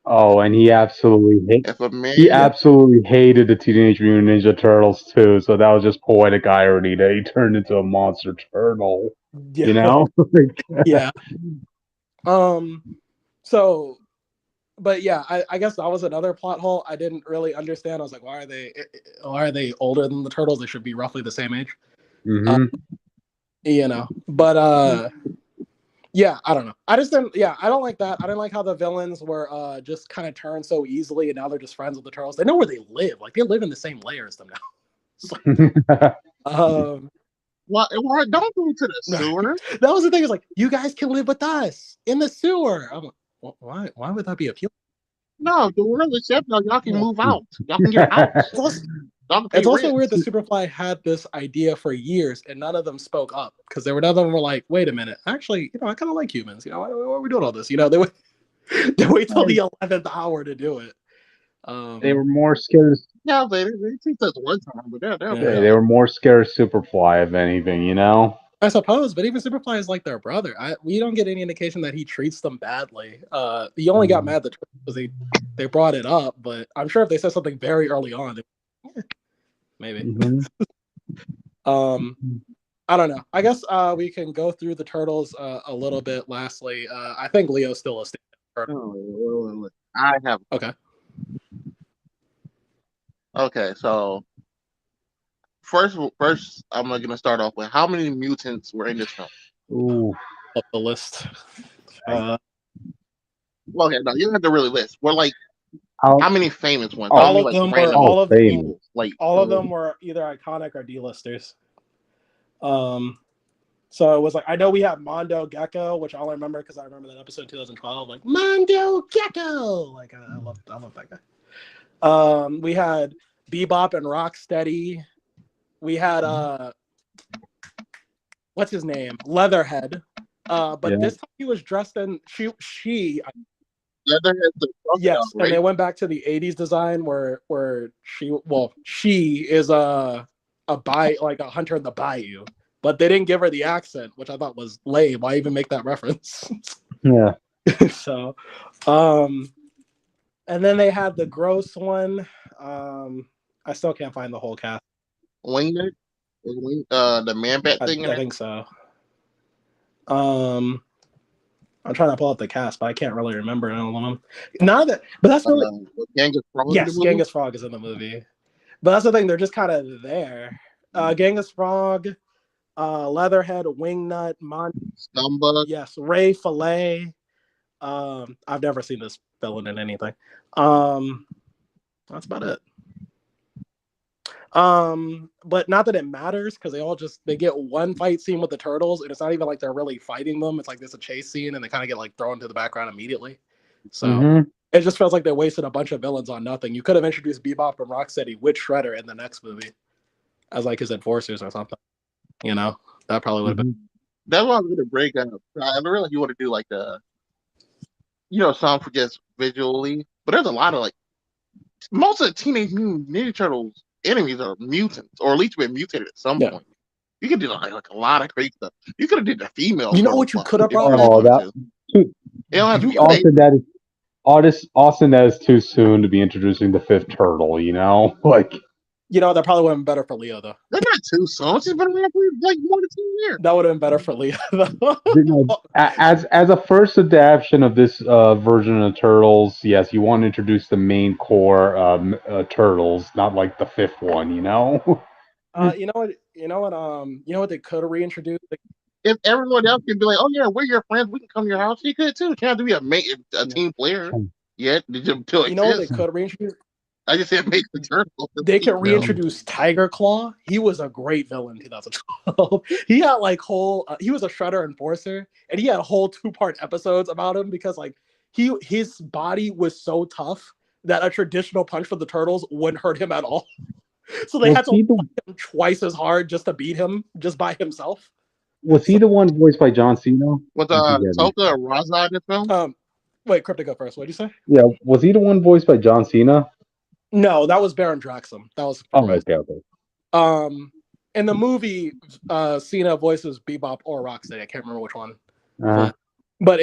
Oh, and he absolutely He hated the Teenage Mutant Ninja Turtles too. So that was just poetic irony that he turned into a monster turtle. Yeah. You know? Yeah. So, but yeah, I guess that was another plot hole I didn't really understand. I was like, why are they older than the turtles? They should be roughly the same age. Mm-hmm. But Yeah, I don't know. I just didn't. Yeah, I don't like that. I didn't like how the villains were just kind of turned so easily, and now they're just friends with the turtles. They know where they live. Like they live in the same layer as them now. It's like, Why don't go to the sewer? that was the thing. Is like you guys can live with us in the sewer. I'm like, well, why? Why would that be appealing? No, the world is set now. Y'all can move out. Y'all can get a house. Y'all can pay It's also rent. weird that Superfly had this idea for years and none of them spoke up because none of them were like, wait a minute, actually, I kind of like humans. Why are we doing all this? They wait till the 11th hour to do it. They were more scared. Yeah, they think that's one time, but they're Yeah. They were more scared of Superfly, if anything. I suppose, but even Superfly is like their brother. We don't get any indication that he treats them badly. He only got mad because they brought it up, but I'm sure if they said something very early on, maybe. I don't know. I guess we can go through the turtles a little bit. Lastly, I think Leo's still a standout turtle. I have. Okay, so first, I'm gonna start off with how many mutants were in this film? Ooh. Up the list. Well, okay, no, you don't have to really list. We're like, how many famous ones? All of them were all of people. Like all of them were either iconic or D-listers. So it was like I know we have Mondo Gecko, which I'll remember because I remember that episode 2012. Like Mondo Gecko, like I love that guy. We had Bebop and Rocksteady. We had what's his name, Leatherhead. But this time he was dressed in she. Yes, right? And they went back to the 80s design where she is a hunter in the bayou. But they didn't give her the accent, which I thought was lame. Why even make that reference? Yeah. So, and then they had the gross one. I still can't find the whole cast. Winged, the man bat thing. I think so. I'm trying to pull up the cast, but I can't really remember all of them. None of that, but that's really Genghis Frog. Yes, Genghis Frog is in the movie, but that's the thing. They're just kind of there. Genghis Frog. Leatherhead, Wingnut, Scumbag. Yes, Ray Fillet. I've never seen this villain in anything. That's about it. But not that it matters because they get one fight scene with the turtles, and it's not even like they're really fighting them. It's like there's a chase scene, and they kind of get like thrown to the background immediately. So it just feels like they wasted a bunch of villains on nothing. You could have introduced Bebop and Rocksteady with Shredder in the next movie as like his enforcers or something. That probably would have been. That's why I was going to break up. I don't really you want to do like the, some for just visually, but there's a lot of like most of the Teenage Mutant Ninja Turtles enemies are mutants, or at least been mutated at some point. You could do like a lot of great stuff. You could have did the female. You know what you could have brought? Austin, that is too soon to be introducing the fifth turtle. Like. That probably would have been better for Leo, though. They're not too soon. She's been around for like 1 to 2 years. That would have been better for Leo, though. As a first adaptation of this version of Turtles, yes, you want to introduce the main core Turtles, not like the fifth one. You know what they could have reintroduced. If everyone else can be like, oh yeah, we're your friends, we can come to your house. You could too. You can't have to be a team player. Yet, what they could reintroduce? I just said make the turtle. They can reintroduce Tiger Claw. He was a great villain in 2012. He had like he was a Shredder enforcer, and he had whole 2-part episodes about him because like his body was so tough that a traditional punch from the Turtles wouldn't hurt him at all. So they had to fight him twice as hard just to beat him just by himself. Was he the one voiced by John Cena? Was Toka Raza in this film? Wait, Cryptic, go first. What did you say? Yeah, was he the one voiced by John Cena? No, that was Baron Draxum. That was okay. In the movie, Cena voices Bebop or Rocksteady. I can't remember which one. But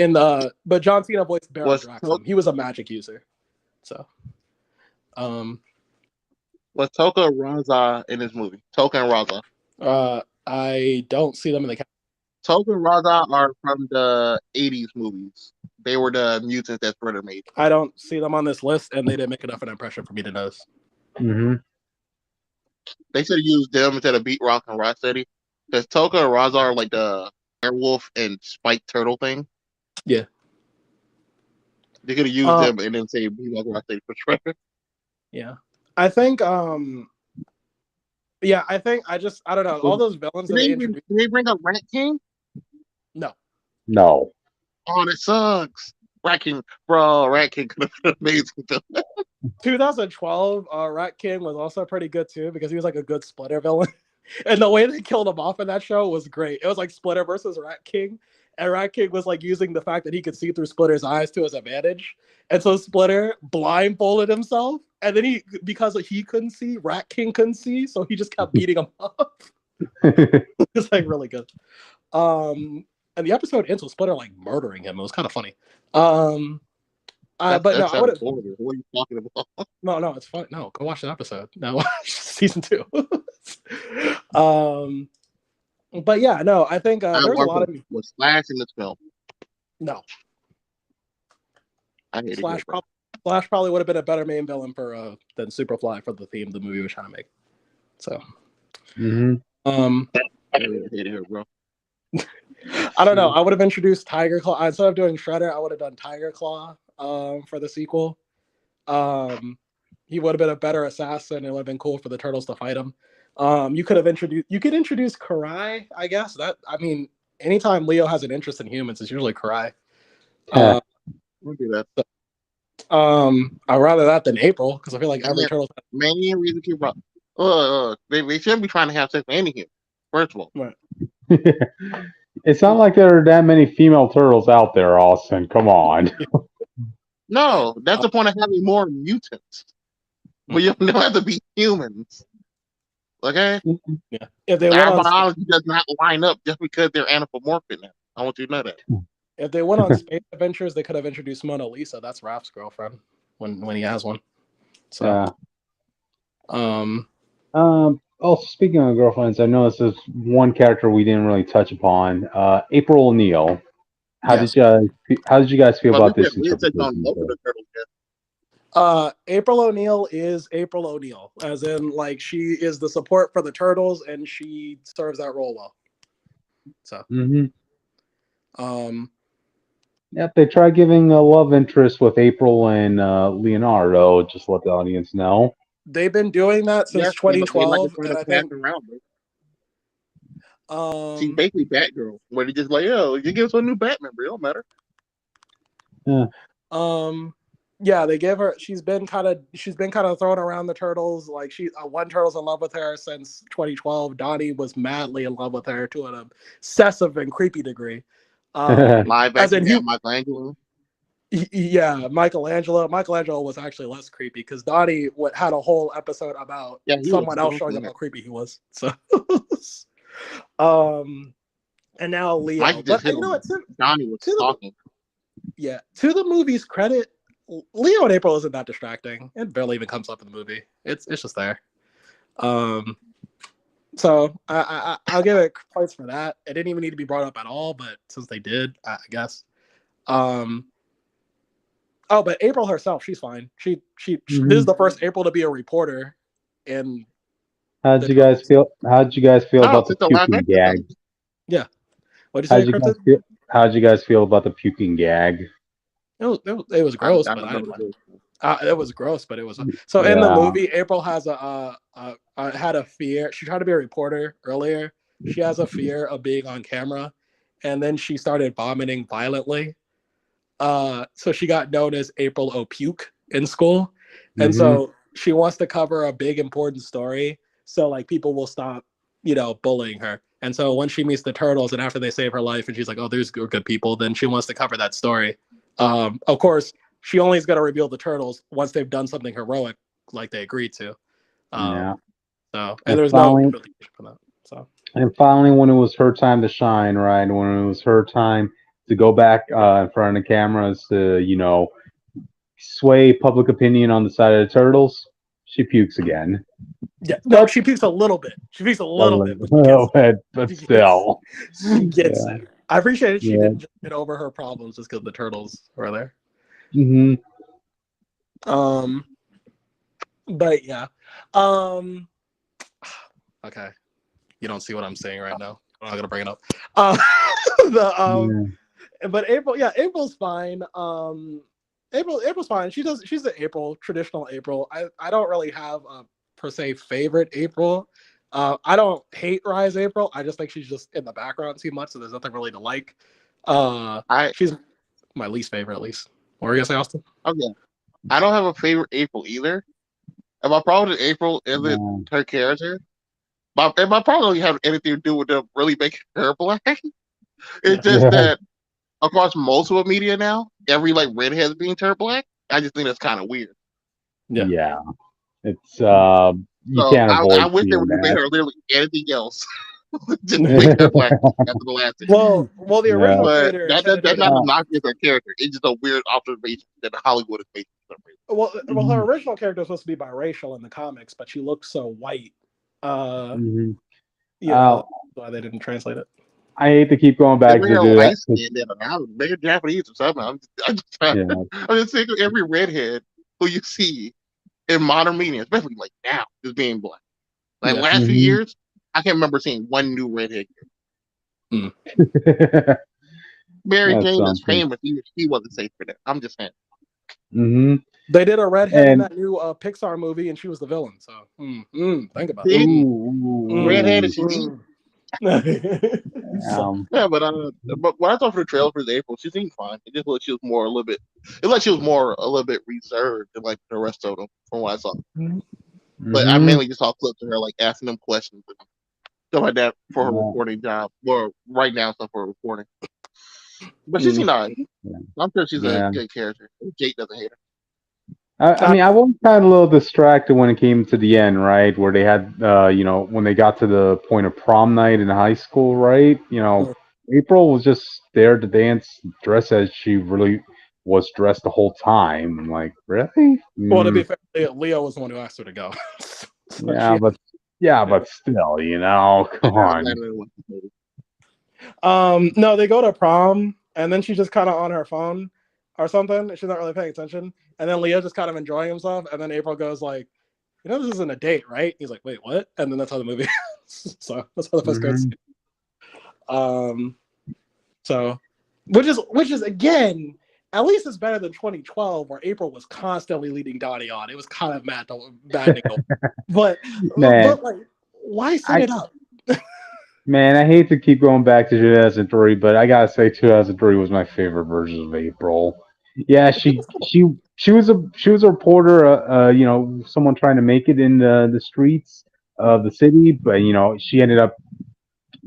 John Cena voiced Baron Draxum. He was a magic user. So, was Toka Raza in this movie? Toka and Raza. I don't see them in the cast. Toka and Raza are from the 80s movies. They were the mutants that Shredder made. I don't see them on this list, and they didn't make enough of an impression for me to notice. They should have used them instead of Beat Rock and Rocksteady. Because Toka and Raza are like the werewolf and spiked turtle thing. Yeah. They could have used them and then say be like Rock for Shredder. Yeah. I think yeah, I don't know. All those villains that they introduced. Did they bring up Rat King? No. No. Oh, that sucks. Rat King, bro. Rat King could have been amazing. 2012, Rat King was also pretty good too because he was like a good Splitter villain, and the way they killed him off in that show was great. It was like Splitter versus Rat King, and Rat King was like using the fact that he could see through Splitter's eyes to his advantage, and so Splitter blindfolded himself, and then because he couldn't see, Rat King couldn't see, so he just kept beating him up. It's like really good. And the episode ends with Splitter like murdering him. It was kind of funny. But no, I would have. What are you talking about? No, it's fun. No, go watch the episode. No, watch season 2. But yeah, no, I think there's a lot of was Slash in this film. No, I hate Slash probably would have been a better main villain for than Superfly for the theme the movie was trying to make. So, I hate her, bro. I don't know. I would have introduced Tiger Claw instead of doing Shredder. I would have done Tiger Claw for the sequel. He would have been a better assassin. It would have been cool for the turtles to fight him. You could introduce Karai, I guess. Anytime Leo has an interest in humans, it's usually Karai. We'll do that. I'd rather that than April because I feel like every turtle. Many reasons you brought. They shouldn't be trying to have sex with any human. First of all, right. It's not like there are that many female turtles out there, Austin. Come on. No, that's the point of having more mutants. But you don't have to be humans. Okay? Yeah. If our biology does not line up just because they're anthropomorphic now. I want you to know that. If they went on space adventures, they could have introduced Mona Lisa. That's Raph's girlfriend when he has one. So also, speaking of girlfriends, I noticed there's one character we didn't really touch upon. April O'Neil. How did you guys feel about this? April O'Neil is April O'Neil, as in like she is the support for the turtles and she serves that role well. So yep, they tried giving a love interest with April and Leonardo, just to let the audience know. They've been doing that since 2012, and I think she's basically Batgirl, where they just like, you give us a new Batman, but it don't matter. Yeah, they gave her. She's been kind of thrown around the turtles. Like one turtle's in love with her since 2012. Donnie was madly in love with her to an obsessive and creepy degree. Live action, Michelangelo. Yeah, Michelangelo. Michelangelo was actually less creepy because Donnie had a whole episode about someone else showing him how creepy he was. So, and now Leo. But you know what? Donnie was talking. Yeah, to the movie's credit, Leo and April isn't that distracting. It barely even comes up in the movie. It's just there. So I'll give it points for that. It didn't even need to be brought up at all, but since they did, I guess. But April herself, she's fine. She this is the first April to be a reporter. And How'd you guys feel about the puking gag? Yeah. What'd you say, how'd you guys feel about the puking gag? It was gross, but it was gross, but it was so. In the movie, April has had a fear. She tried to be a reporter earlier. She has a fear of being on camera, and then she started vomiting violently. So she got known as April O'Puke in school, and so she wants to cover a big important story, so like people will stop, bullying her. And so when she meets the turtles, and after they save her life, and she's like, "Oh, there's good people," then she wants to cover that story. Of course, she only is going to reveal the turtles once they've done something heroic, like they agreed to. So, and there's no revelation for that. So, and finally, when it was her time to shine, right? When it was her time to go back in front of the cameras to, sway public opinion on the side of the turtles, she pukes again. Yeah, no, she pukes a little bit. She pukes a little bit, but still, she gets it. I appreciate it. She didn't just get over her problems just because the turtles were there. But yeah. Okay. You don't see what I'm saying right now. I'm not gonna bring it up. But April, yeah, April's fine. April's fine. She's the April, traditional April. I don't really have a per se favorite April. I don't hate Rise April. I just think she's just in the background too much, so there's nothing really to like. She's my least favorite, at least. What were you gonna say, Austin? Okay. I don't have a favorite April either. And my problem with April isn't her character. My problem doesn't have anything to do with them really making her black. It's just that across most of the media now, every like redhead is being turned black. I just think that's kind of weird. Yeah. It's you So can't avoid I wish they would have made that. her literally anything else. Just make her black after the last thing. Well, the original But creator. that's not a knock against her character. It's just a weird observation that Hollywood is making for some reason. Well, her original character was supposed to be biracial in the comics, but she looks so white. That's why they didn't translate it. I hate to keep going back to do light that. They're Japanese or something. I'm just thinking every redhead who you see in modern media, especially like now, is being black. Like last few years, I can't remember seeing one new redhead. Mary Jane is famous. He wasn't safe for that. I'm just saying. They did a redhead in that new Pixar movie, and she was the villain. So think about it. Redhead is yeah, but when I saw her trailer for April, she seemed fine. It just looked she was more a little bit. It looked she was more a little bit reserved than like the rest of them from what I saw. But I mainly just saw clips of her like asking them questions and stuff like that for her reporting job, or right now stuff for her reporting. But she seemed alright. I'm sure she's a good character. Jake doesn't hate her. I mean, I was kind of a little distracted when it came to the end, right? Where they had, when they got to the point of prom night in high school, right? April was just there to dance, dress as she really was dressed the whole time. I'm like, really? Well, to be fair, Leo was the one who asked her to go. So but still, come on. No, they go to prom, and then she's just kind of on her phone or something. She's not really paying attention. And then Leo just kind of enjoying himself. And then April goes like, this isn't a date, right? He's like, wait, what? And then that's how the movie ends. So that's how the first goes. So which is again, at least it's better than 2012 where April was constantly leading Donnie on. It was kind of bad. but like, why set it up? Man, I hate to keep going back to 2003, but I gotta say 2003 was my favorite version of April. Yeah, she was a reporter, someone trying to make it in the streets of the city, but she ended up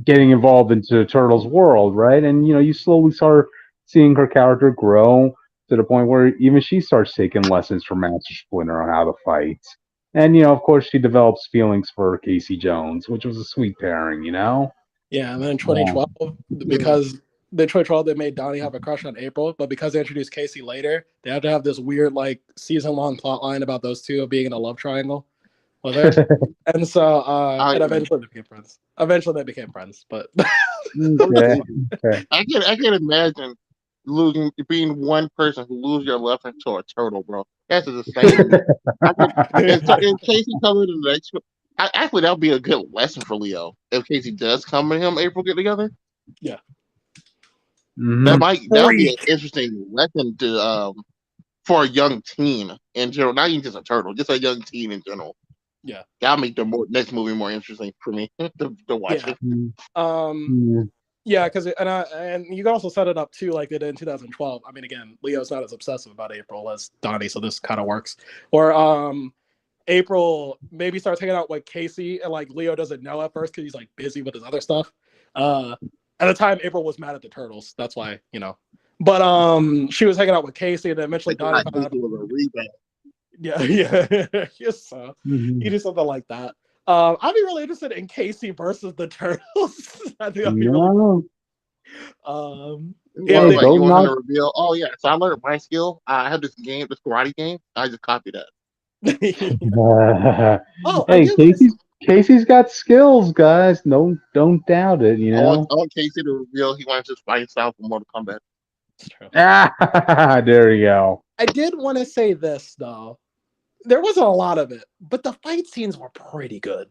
getting involved into the Turtles' world, right? And you slowly start seeing her character grow to the point where even she starts taking lessons from Master Splinter on how to fight. And of course, she develops feelings for Casey Jones, which was a sweet pairing, Yeah, and then in 2012, because the 2012 they made Donnie have a crush on April, but because they introduced Casey later, they had to have this weird like season-long plot line about those two being in a love triangle with her. And so and eventually they became friends. But okay. I can imagine being one person who loses your love to a turtle, bro. That's insane. And Casey coming to the next. Actually, that would be a good lesson for Leo if Casey does come and him April get together. Yeah. That would be an interesting lesson to for a young teen in general, not even just a turtle, just a young teen in general. Yeah, that'll make the next movie more interesting for me to watch it. Yeah, because and you can also set it up too, like they did in 2012. I mean, again, Leo's not as obsessive about April as Donnie, so this kind of works. Or April maybe starts hanging out with Casey, and like Leo doesn't know at first because he's like busy with his other stuff. At the time, April was mad at the Turtles. That's why, But she was hanging out with Casey, and then eventually Donnie found out. Yeah. So you do something like that. I'd be really interested in Casey versus the Turtles. I think that'd be really. You want to reveal? Oh yeah, so I learned my skill. I have this karate game. I just copied that. Hey, Casey's got skills, guys. Don't doubt it. I want Casey to reveal he wants to fight himself for Mortal Kombat. There you go. I did want to say this though. There wasn't a lot of it, but the fight scenes were pretty good.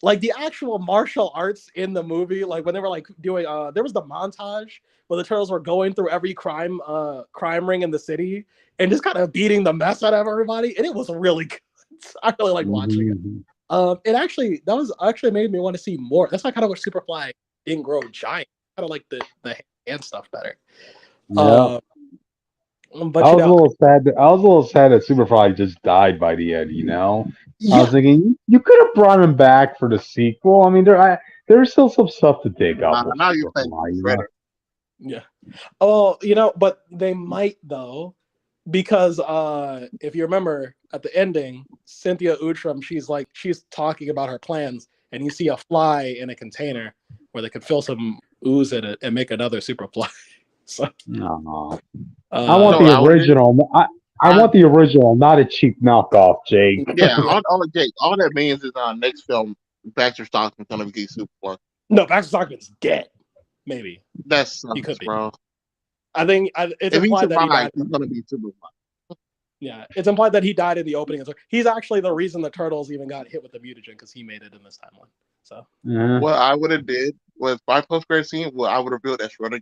Like the actual martial arts in the movie, like when they were like doing there was the montage where the turtles were going through every crime ring in the city and just kind of beating the mess out of everybody, and it was really good. I really like watching it. Mhm. That was actually made me want to see more. That's why I kind of wish Superfly didn't grow giant. Kind of like the hand stuff better. Yeah. But I was a little sad. I was a little sad that Superfly just died by the end. I was yeah, thinking you could have brought him back for the sequel. I mean, there's still some stuff to dig up with Now you're playing Superfly. Shredder. yeah. Oh, but they might though, because if you remember at the ending, Cynthia Outram, she's talking about her plans, and you see a fly in a container where they could fill some ooze in it and make another Superfly. So, Aw. I want No, the I would. original. I I want the original, not a cheap knockoff, Jake. Yeah, all that means is next film, Baxter Stockman's gonna be Superfly. no, Baxter Stockman's dead. Maybe That he could sucks, be. bro. I think it's If he implied that he survives, died. he's gonna be Superfly. Yeah, it's implied that he died in the opening. He's actually the reason the turtles even got hit with the mutagen, because he made it in this timeline. So Yeah. What I would have did was my post credit scene. Well, I would have built that Shredder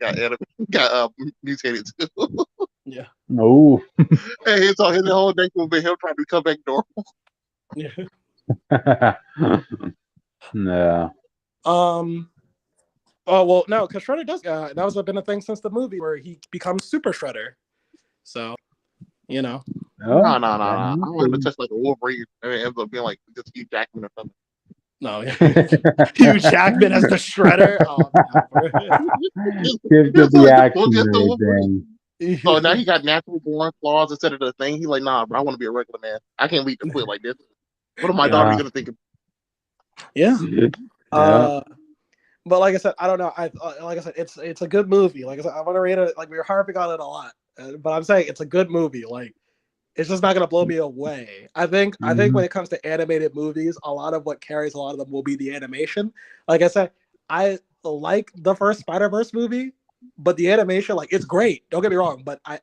got mutated too. yeah, Oh. And his whole neck will be him trying to come back normal. yeah. Yeah. Oh well, no, because Shredder does. That was been a thing since the movie where he becomes Super Shredder. So Oh, No. I that want him to touch like a Wolverine, and it ends up being like just Hugh Jackman or something. no, Hugh Jackman as the Shredder. Oh, Give Just the like action just the right Wolverine. then. So now he got natural born claws instead of the thing. He's like, nah, bro, I want to be a regular man. I can't lead the quit like this. What are my daughter gonna think of? yeah. Yeah. But like I said, I don't know. Like I said, it's a good movie. Like I said, I want to rate it. Like we were harping on it a lot, but I'm saying it's a good movie. Like it's just not gonna blow me away. I think when it comes to animated movies, a lot of what carries a lot of them will be the animation. Like I said, I like the first Spider-Verse movie, but the animation, like it's great. Don't get me wrong, but I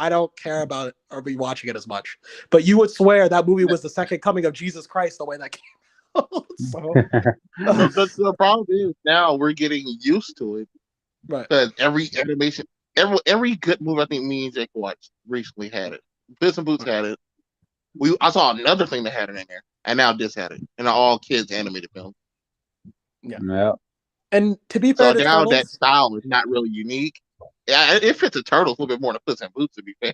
don't care about it or be watching it as much. But you would swear that movie was the second coming of Jesus Christ the way that came out. So The problem is now we're getting used to it right. because every animation, every good movie I think me and Jake watched recently had it. Puss and Boots had it. I saw another thing that had it in there, and now this had it, and all kids animated film. Yeah. And to be So fair to now that Turtles, style is not really unique. Yeah, it fits the Turtles a little bit more than Puss in Boots, to be fair.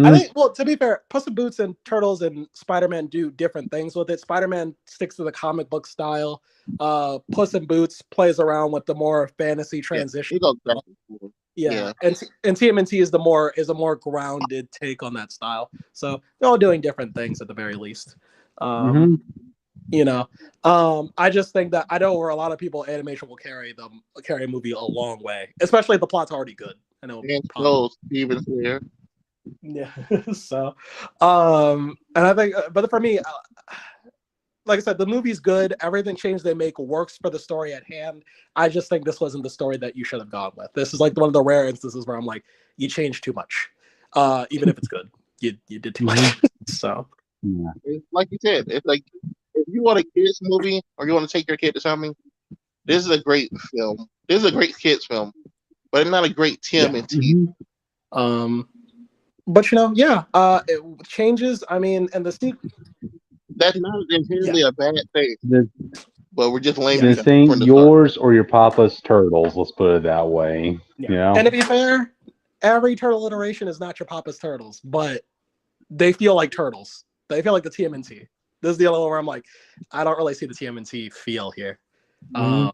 I think, well, to be fair, Puss in Boots and Turtles and Spider-Man do different things with it. Spider-Man sticks to the comic book style. Puss in Boots plays around with the more fantasy transition. He goes back and forth. Yeah, and TMNT is a more grounded take on that style. So they're all doing different things at the very least. Mhm. I just think that I know where a lot of people animation will carry a movie a long way, especially if the plot's already good. I know. And so Steven's there. Yeah. So, and I think, but for me, like I said, the movie's good. Everything change they make works for the story at hand. I just think this wasn't the story that you should have gone with. This is like one of the rare instances where I'm like, you changed too much. Even if it's good, you did too much. So, Yeah. It's like you said, it's like if you want a kids movie or you want to take your kid to something, this is a great film. This is a great kids film, but it's not a great Tim and T. But it changes. I mean, and the sequel. That's not inherently a bad thing, but we're just lame. This ain't yours or your papa's turtles. Let's put it that way. Yeah. And to be fair, every turtle iteration is not your papa's turtles, but they feel like turtles. They feel like the TMNT. This is the other one where I'm like, I don't really see the TMNT feel here. Yep.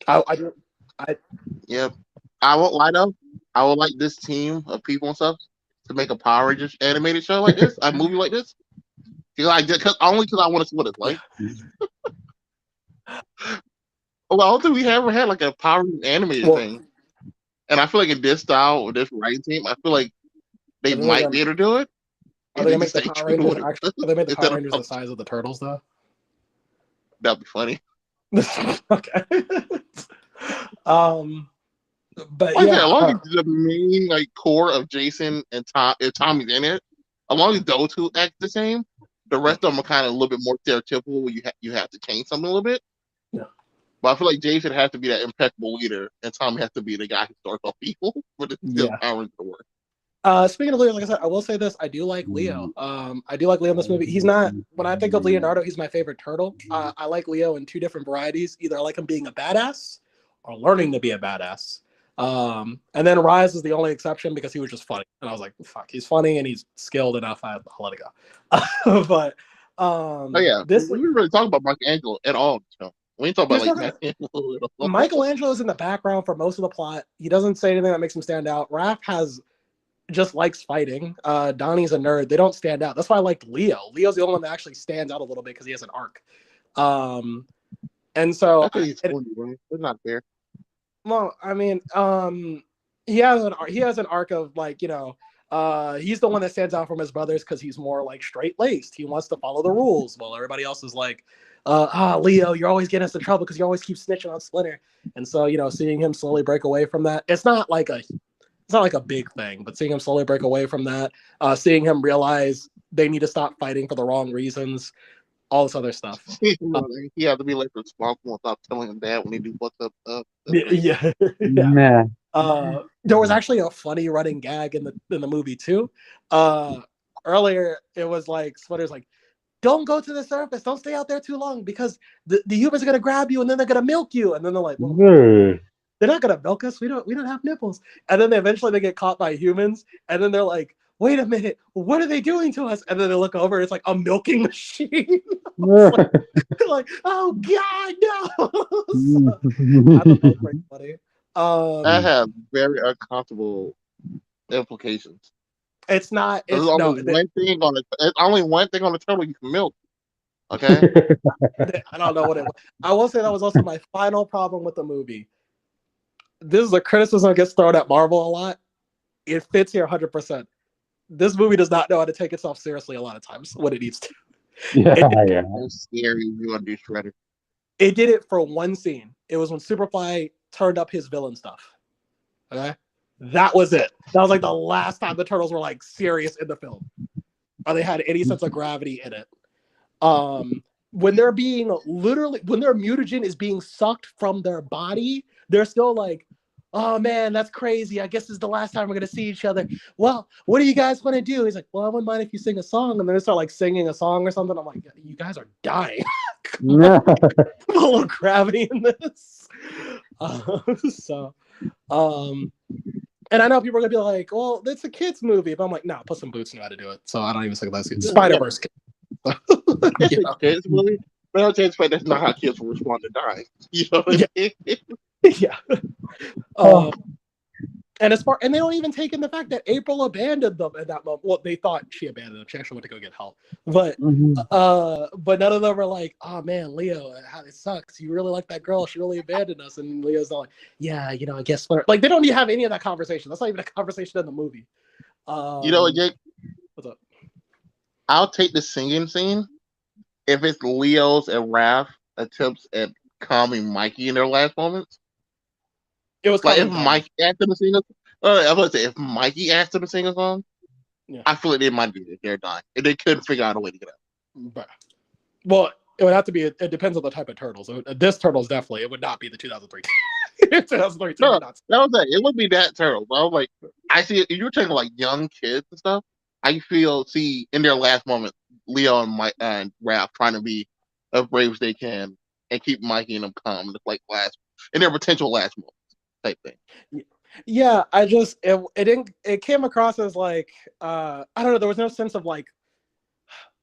I won't lie though. I would like this team of people and stuff to make a Power Rangers animated show like this, a movie like this. Only because I want to see what it's like. Well, I don't think we ever had like a Power Rangers animated thing, and I feel like in this style with this writing team, I feel like they might be able to do it. Are they gonna make the Power Rangers the size of the turtles though? That'd be funny. Okay. But as long as the main core of Jason and Tom, if Tommy's in it, as long as those two act the same, The rest of them are kind of a little bit more stereotypical where you have to change something a little bit. Yeah. But I feel like Jason has to be that impeccable leader, and Tommy has to be the guy who starts off people for the still Yeah. powers to work. Speaking of Leo, like I said, I will say this: I do like Leo. I do like Leo in this movie. He's not. When I think of Leonardo, he's my favorite turtle. I like Leo in two different varieties. Either I like him being a badass or learning to be a badass. And then Rise is the only exception because he was just funny, and I was like, "Fuck, he's funny and he's skilled enough. I'll let it go." But Oh yeah, this we didn't really talk about Michelangelo at all. So we ain't talk about like Michelangelo at all. Michelangelo's in the background for most of the plot. He doesn't say anything that makes him stand out. Raph just likes fighting. Donnie's a nerd. They don't stand out. That's why I liked Leo. Leo's the only one that actually stands out a little bit because he has an arc. And so I think he's funny, bro. It's not fair. well, I mean, he has an arc of like, he's the one that stands out from his brothers because he's more like straight laced. He wants to follow the rules, while everybody else is like, Leo, you're always getting us in trouble because you always keep snitching on Splinter. And so, seeing him slowly break away from that, it's not like a big thing, but seeing him slowly break away from that, seeing him realize they need to stop fighting for the wrong reasons, all this other stuff. He had to be like responsible and stop telling him that when he do what's up stuff. Yeah. Nah. There was actually a funny running gag in the movie too. Earlier, it was like Splinter's like, "Don't go to the surface. Don't stay out there too long because the humans are gonna grab you and then they're gonna milk you." And then they're like, well, "They're not gonna milk us. We don't have nipples." And then eventually they get caught by humans, and then they're like, "Wait a minute, what are they doing to us?" And then they look over, and it's like a milking machine. like, oh God, no! So, I thought that was pretty funny. That has very uncomfortable implications. It's not. There's It's only one thing on it. It's only one thing on the turtle you can milk. Okay. I don't know what it was. I will say that was also my final problem with the movie. This is a criticism that gets thrown at Marvel a lot. It fits here 100%. This movie does not know how to take itself seriously a lot of times when it needs to. Yeah. It's scary. You want to do Shredder. It did it for one scene. It was when Superfly turned up his villain stuff. Okay? That was it. That was like the last time the Turtles were like serious in the film. Or they had any sense of gravity in it. When they're when their mutagen is being sucked from their body, they're still like, "Oh man, that's crazy. I guess this is the last time we're gonna see each other. Well, what do you guys want to do?" He's like, "Well, I wouldn't mind if you sing a song." And then they start like singing a song or something. I'm like, "You guys are dying." A little gravity in this. And I know people are gonna be like, "Well, it's a kids movie," but I'm like, "No, Puss in Boots know how to do it." So I don't even think that's Spider-Verse. Kids movie. But I would say that's not how kids will respond to dying. You know what I mean? Yeah. And they don't even take in the fact that April abandoned them at that moment. Well, they thought she abandoned them. She actually went to go get help. But none of them were like, "Oh man, Leo, it sucks. You really like that girl. She really abandoned us." And Leo's like, "Yeah, I guess." Like they don't even have any of that conversation. That's not even a conversation in the movie. You know what, Jake? What's up? I'll take the singing scene if it's Leo's and Raph attempts at calming Mikey in their last moments. It was like if Mikey asked them to sing a I was going to say if Mikey asked them to sing a song, I feel like they might do it. They're dying. And they couldn't figure out a way to get out. Well, it would have to be. It depends on the type of turtles. This turtle's definitely. It would not be the 2003. 2003. No, that was it. It would be that turtle. But I was like, I see it. If you're taking like young kids and stuff, I see in their last moment, Leo and Mike and Raph trying to be as brave as they can and keep Mikey and them calm, like in their potential last moments type thing. Yeah, it came across as like I don't know. There was no sense of like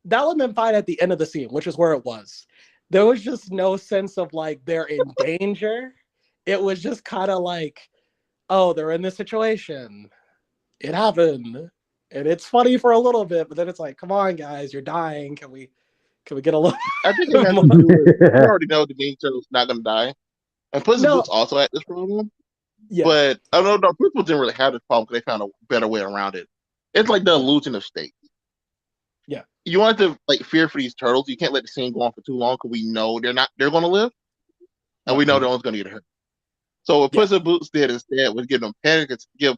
that would have been fine at the end of the scene, which is where it was. There was just no sense of like they're in danger. It was just kind of like, oh, they're in this situation. It happened. And it's funny for a little bit, but then it's like, come on, guys, you're dying. Can we get a little? I think it has to do with you already know the main turtle's not gonna die. And Puss in Boots also had this problem. Yeah. But I don't know, Puss didn't really have this problem because they found a better way around it. It's like the illusion of state. Yeah. You want to like fear for these turtles. You can't let the scene go on for too long because we know they're gonna live. And we know no one's gonna get hurt. So what Puss in Boots did instead was give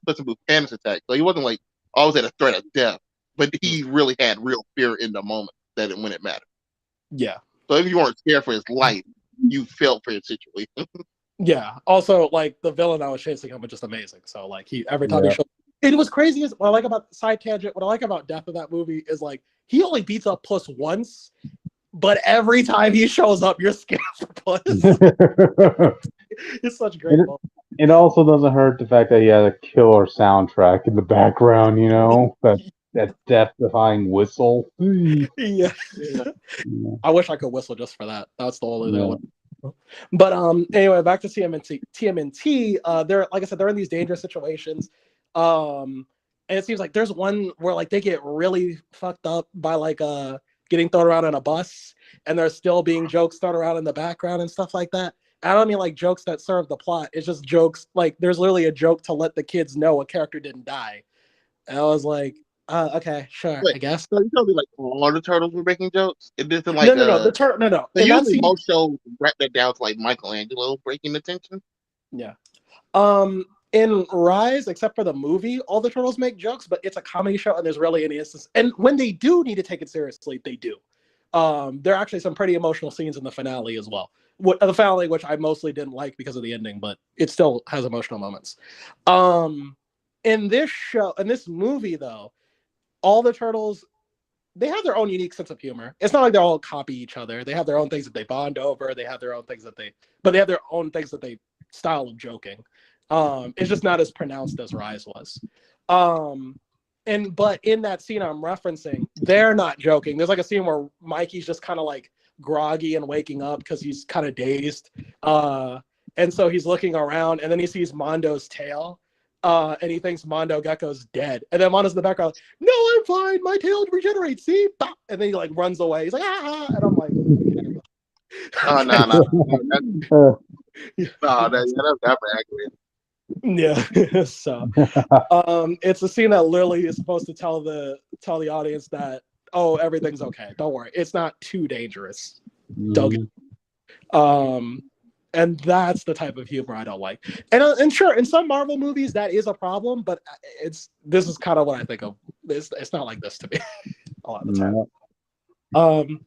Puss in Boots panic attack. So he wasn't like always at a threat of death, but he really had real fear in the moment. when it mattered. Yeah. So if you weren't scared for his life, you felt for his situation. Yeah. Also, like the villain I was chasing him was just amazing. So like every time he Yeah. showed, it was crazy. What I like about side tangent, what I like about Death of that movie is like he only beats up Puss once, but every time he shows up, you're scared for Puss. It's such a great moment. It also doesn't hurt the fact that he had a killer soundtrack in the background, that death-defying whistle. Yeah. Yeah. I wish I could whistle just for that. That's the only thing I Yeah. would. But anyway, back to TMNT. They're like I said, they're in these dangerous situations. And it seems like there's one where like they get really fucked up by like getting thrown around on a bus, and there's still being jokes thrown around in the background and stuff like that. I don't mean like jokes that serve the plot. It's just jokes like there's literally a joke to let the kids know a character didn't die. And I was like, okay, sure, Wait, I guess. so you told me like all the turtles were making jokes? It isn't like No. The no. so In that usually scene, most shows wrap that down to like Michelangelo breaking the tension. yeah. In Rise, except for the movie, all the turtles make jokes, but it's a comedy show, and there's really any instance. And when they do need to take it seriously, they do. There are actually some pretty emotional scenes in the finale as well. The finale, which I mostly didn't like because of the ending, but it still has emotional moments. In this movie, though, all the turtles, they have their own unique sense of humor. It's not like they all copy each other. They have their own things that they bond over. They have their own things but they have their own things that they style of joking. It's just not as pronounced as Rise was. But in that scene I'm referencing, they're not joking. There's like a scene where Mikey's just kind of like groggy and waking up because he's kind of dazed. And so he's looking around, and then he sees Mondo's tail. And he thinks Mondo Gecko's dead. And then Mondo's in the background, no, I'm fine. My tail regenerates. See? And then he like runs away. He's like, ah. And I'm like, okay. Oh no. That's never accurate. Yeah. So it's a scene that literally is supposed to tell the audience that, oh, everything's okay. Don't worry. It's not too dangerous. Don't and that's the type of humor I don't like. And sure, in some Marvel movies that is a problem, but this is kind of what I think of. It's not like this to me a lot of the time.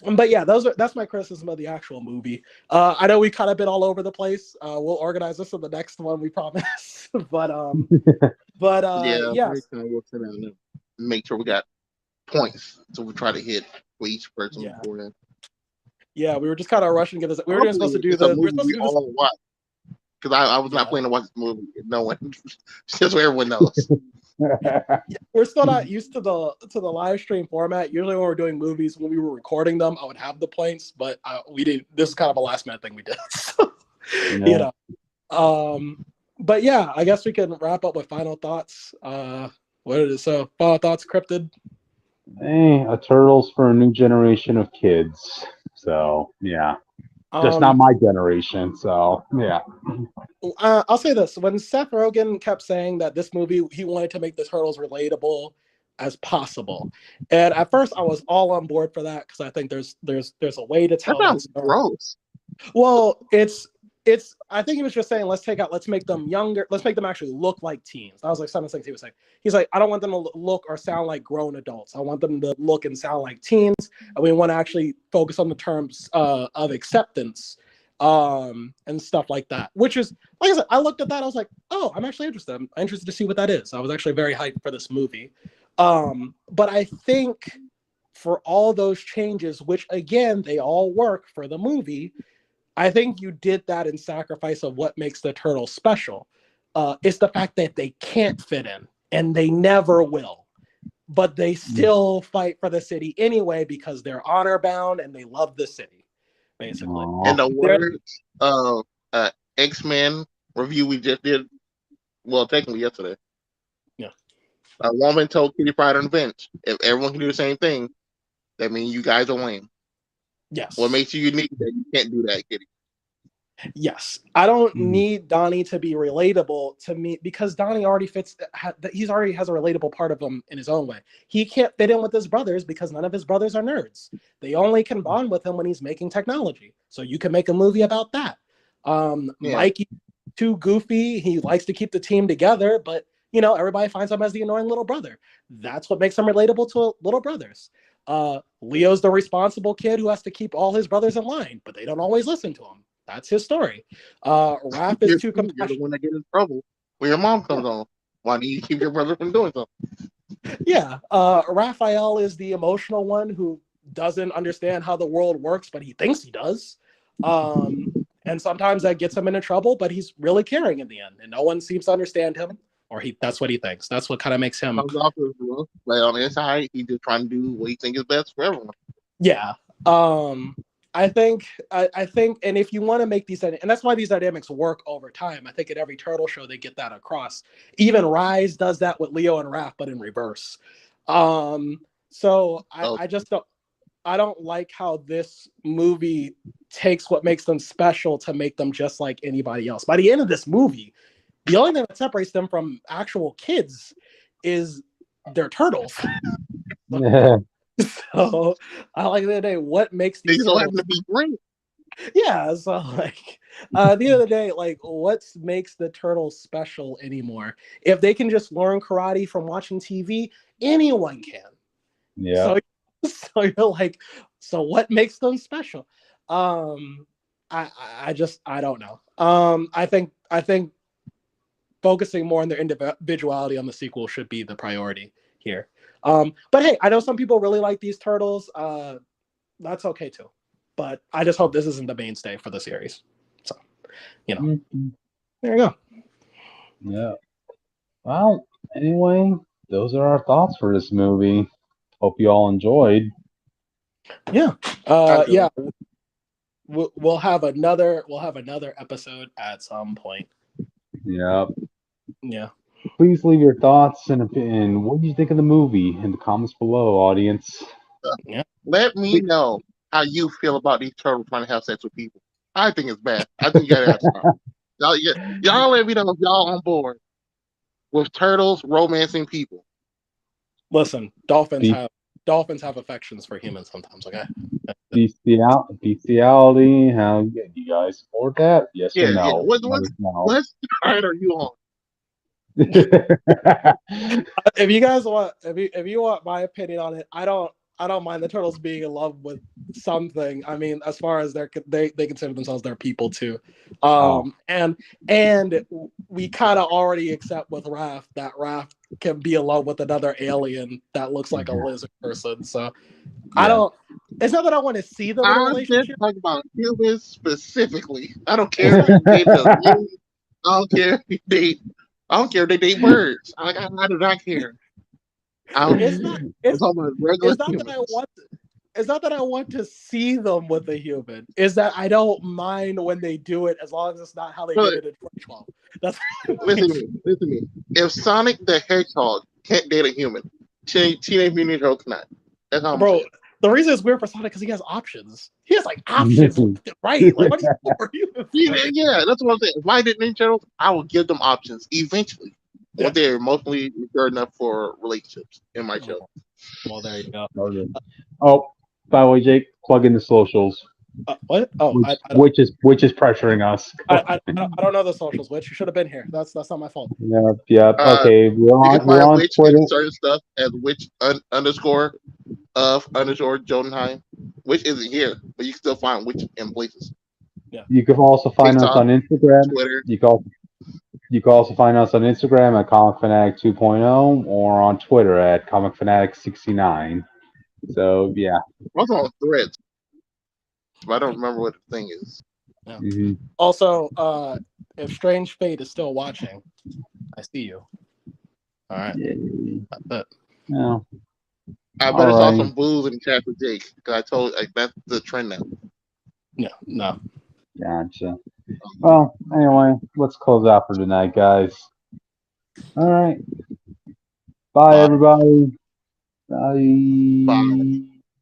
But yeah, that's my criticism of the actual movie. I know we kind of been all over the place. We'll organize this in the next one, we promise. but yeah. We'll sit down and make sure we got points, so we try to hit for each person beforehand. Yeah, we were just kind of rushing to get this. We were supposed to do this. We all watch, because I was not planning to watch this movie. No one, just so everyone knows. We're still not used to the live stream format. Usually, when we're doing movies, when we were recording them, I would have the points, but we didn't. This is kind of a last minute thing we did. So, you know. But yeah, I guess we can wrap up with final thoughts. What is it? So, final thoughts, Cryptid. Hey, a turtles for a new generation of kids. So yeah, just not my generation. So yeah. I'll say this: when Seth Rogen kept saying that this movie, he wanted to make the turtles relatable as possible, and at first I was all on board for that because I think there's a way to tell that story. Gross. Well, I think he was just saying let's make them younger, let's make them actually look like teens. That was like some of the things he was saying. He's like, I don't want them to look or sound like grown adults. I want them to look and sound like teens, and we want to actually focus on the terms of acceptance and stuff like that. Which is, like I said, I looked at that, I was like, oh, I'm actually interested. I'm interested to see what that is. I was actually very hyped for this movie. But I think for all those changes, which again, they all work for the movie, I think you did that in sacrifice of what makes the turtles special. It's the fact that they can't fit in, and they never will. But they still fight for the city anyway because they're honor bound and they love the city, basically. And the words of X-Men review we just did, well, technically yesterday. Yeah. A woman told Kitty Pryde on the bench, if everyone can do the same thing, that means you guys are lame. Yes. What makes you unique that you can't do that, Kitty? Yes. I don't need Donnie to be relatable to me because Donnie already fits. He's already has a relatable part of him in his own way. He can't fit in with his brothers because none of his brothers are nerds. They only can bond with him when he's making technology. So you can make a movie about that. Mikey, too goofy. He likes to keep the team together, but everybody finds him as the annoying little brother. That's what makes him relatable to little brothers. Leo's the responsible kid who has to keep all his brothers in line, but they don't always listen to him. That's his story. Raph is too You're the compassionate. one that gets in trouble when your mom comes home. Why do you keep your brother from doing something? Yeah. Raphael is the emotional one who doesn't understand how the world works, but he thinks he does. And sometimes that gets him into trouble, but he's really caring in the end, and no one seems to understand him, or that's what he thinks. That's what kind of makes him. Comes off as well, but on the inside, he's just trying to do what he thinks is best for everyone. Yeah. I think, and if you want to make these, and that's why these dynamics work over time. I think at every Turtle show they get that across. Even Rise does that with Leo and Raph, but in reverse. So I just don't. I don't like how this movie takes what makes them special to make them just like anybody else. By the end of this movie, the only thing that separates them from actual kids is they're turtles. Yeah. So I like the other day, what makes They these don't turtles? have to be great. Yeah, so like the end of the day, like what makes the turtles special anymore? If they can just learn karate from watching TV, anyone can. Yeah. So you're like, so what makes them special? I just I don't know. I think focusing more on their individuality on the sequel should be the priority here. But hey, I know some people really like these turtles. That's okay too. But I just hope this isn't the mainstay for the series. So, Mm-hmm. There you go. Yeah. Well, anyway, those are our thoughts for this movie. Hope you all enjoyed. Yeah. Yeah. We'll have another episode at some point. Yeah. Yeah. Please leave your thoughts and opinion. What do you think of the movie in the comments below, audience? Yeah. Let me know how you feel about these turtles trying to have sex with people. I think it's bad. I think you gotta have to stop. Y'all let me know if y'all on board with turtles romancing people. Listen, dolphins Be- have affections for humans sometimes. Okay. Bestiality. How you guys support that? Yes or Yeah. no? What Let us know. what side are you on? If you guys want, if you want my opinion on it, I don't mind the turtles being in love with something. I mean, as far as they consider themselves their people too. And we kind of already accept with Raph that Raph can be in love with another alien that looks like a lizard person. So I don't. It's not that I want to see them in a I'm just relationship. talking about humans specifically. I don't care if they date I don't care if they date. I don't care if they date birds. I do not care. I'm It's not. talking about regular It's not that I humans. want. It's not that I want to see them with a human. Is that I don't mind when they do it as long as it's not how they did But it in 2012. That's listen to me. Listen to me. If Sonic the Hedgehog can't date a human, Teenage Mutant Ninja Turtles cannot. That's how I'm bro. saying. The reason it's weird for Sonic because he has options. He has like options left and right. Like what are you? Yeah, that's what I'm saying. If I did Ninja Turtles, I would give them options eventually Yeah. when they're emotionally mature enough for relationships in my show. Well, there you go. Oh, by the way, Jake, plug in the socials. What? Oh, which is pressuring us. I don't know the socials. Which you should have been here. That's not my fault. Yep. Okay, You can we're find on Witch Twitter. and certain stuff as Witch underscore of underscore Jotunheim. Witch isn't here, but you can still find Witch in places. Yeah. You can also find us TikTok, on Instagram. Twitter. You can also find us on Instagram at Comic Fanatic 2.0 or on Twitter at Comic Fanatic 69. So yeah. Also on Threads, but I don't remember what the thing is. Yeah. Mm-hmm. Also, if Strange Fate is still watching, I see you. All right. That's it. Yeah. I better saw some booze in the chat for Jake because I told that's the trend now. Yeah. No. Gotcha. Well, anyway, let's close out for tonight, guys. All right. Bye, everybody. Bye. Bye.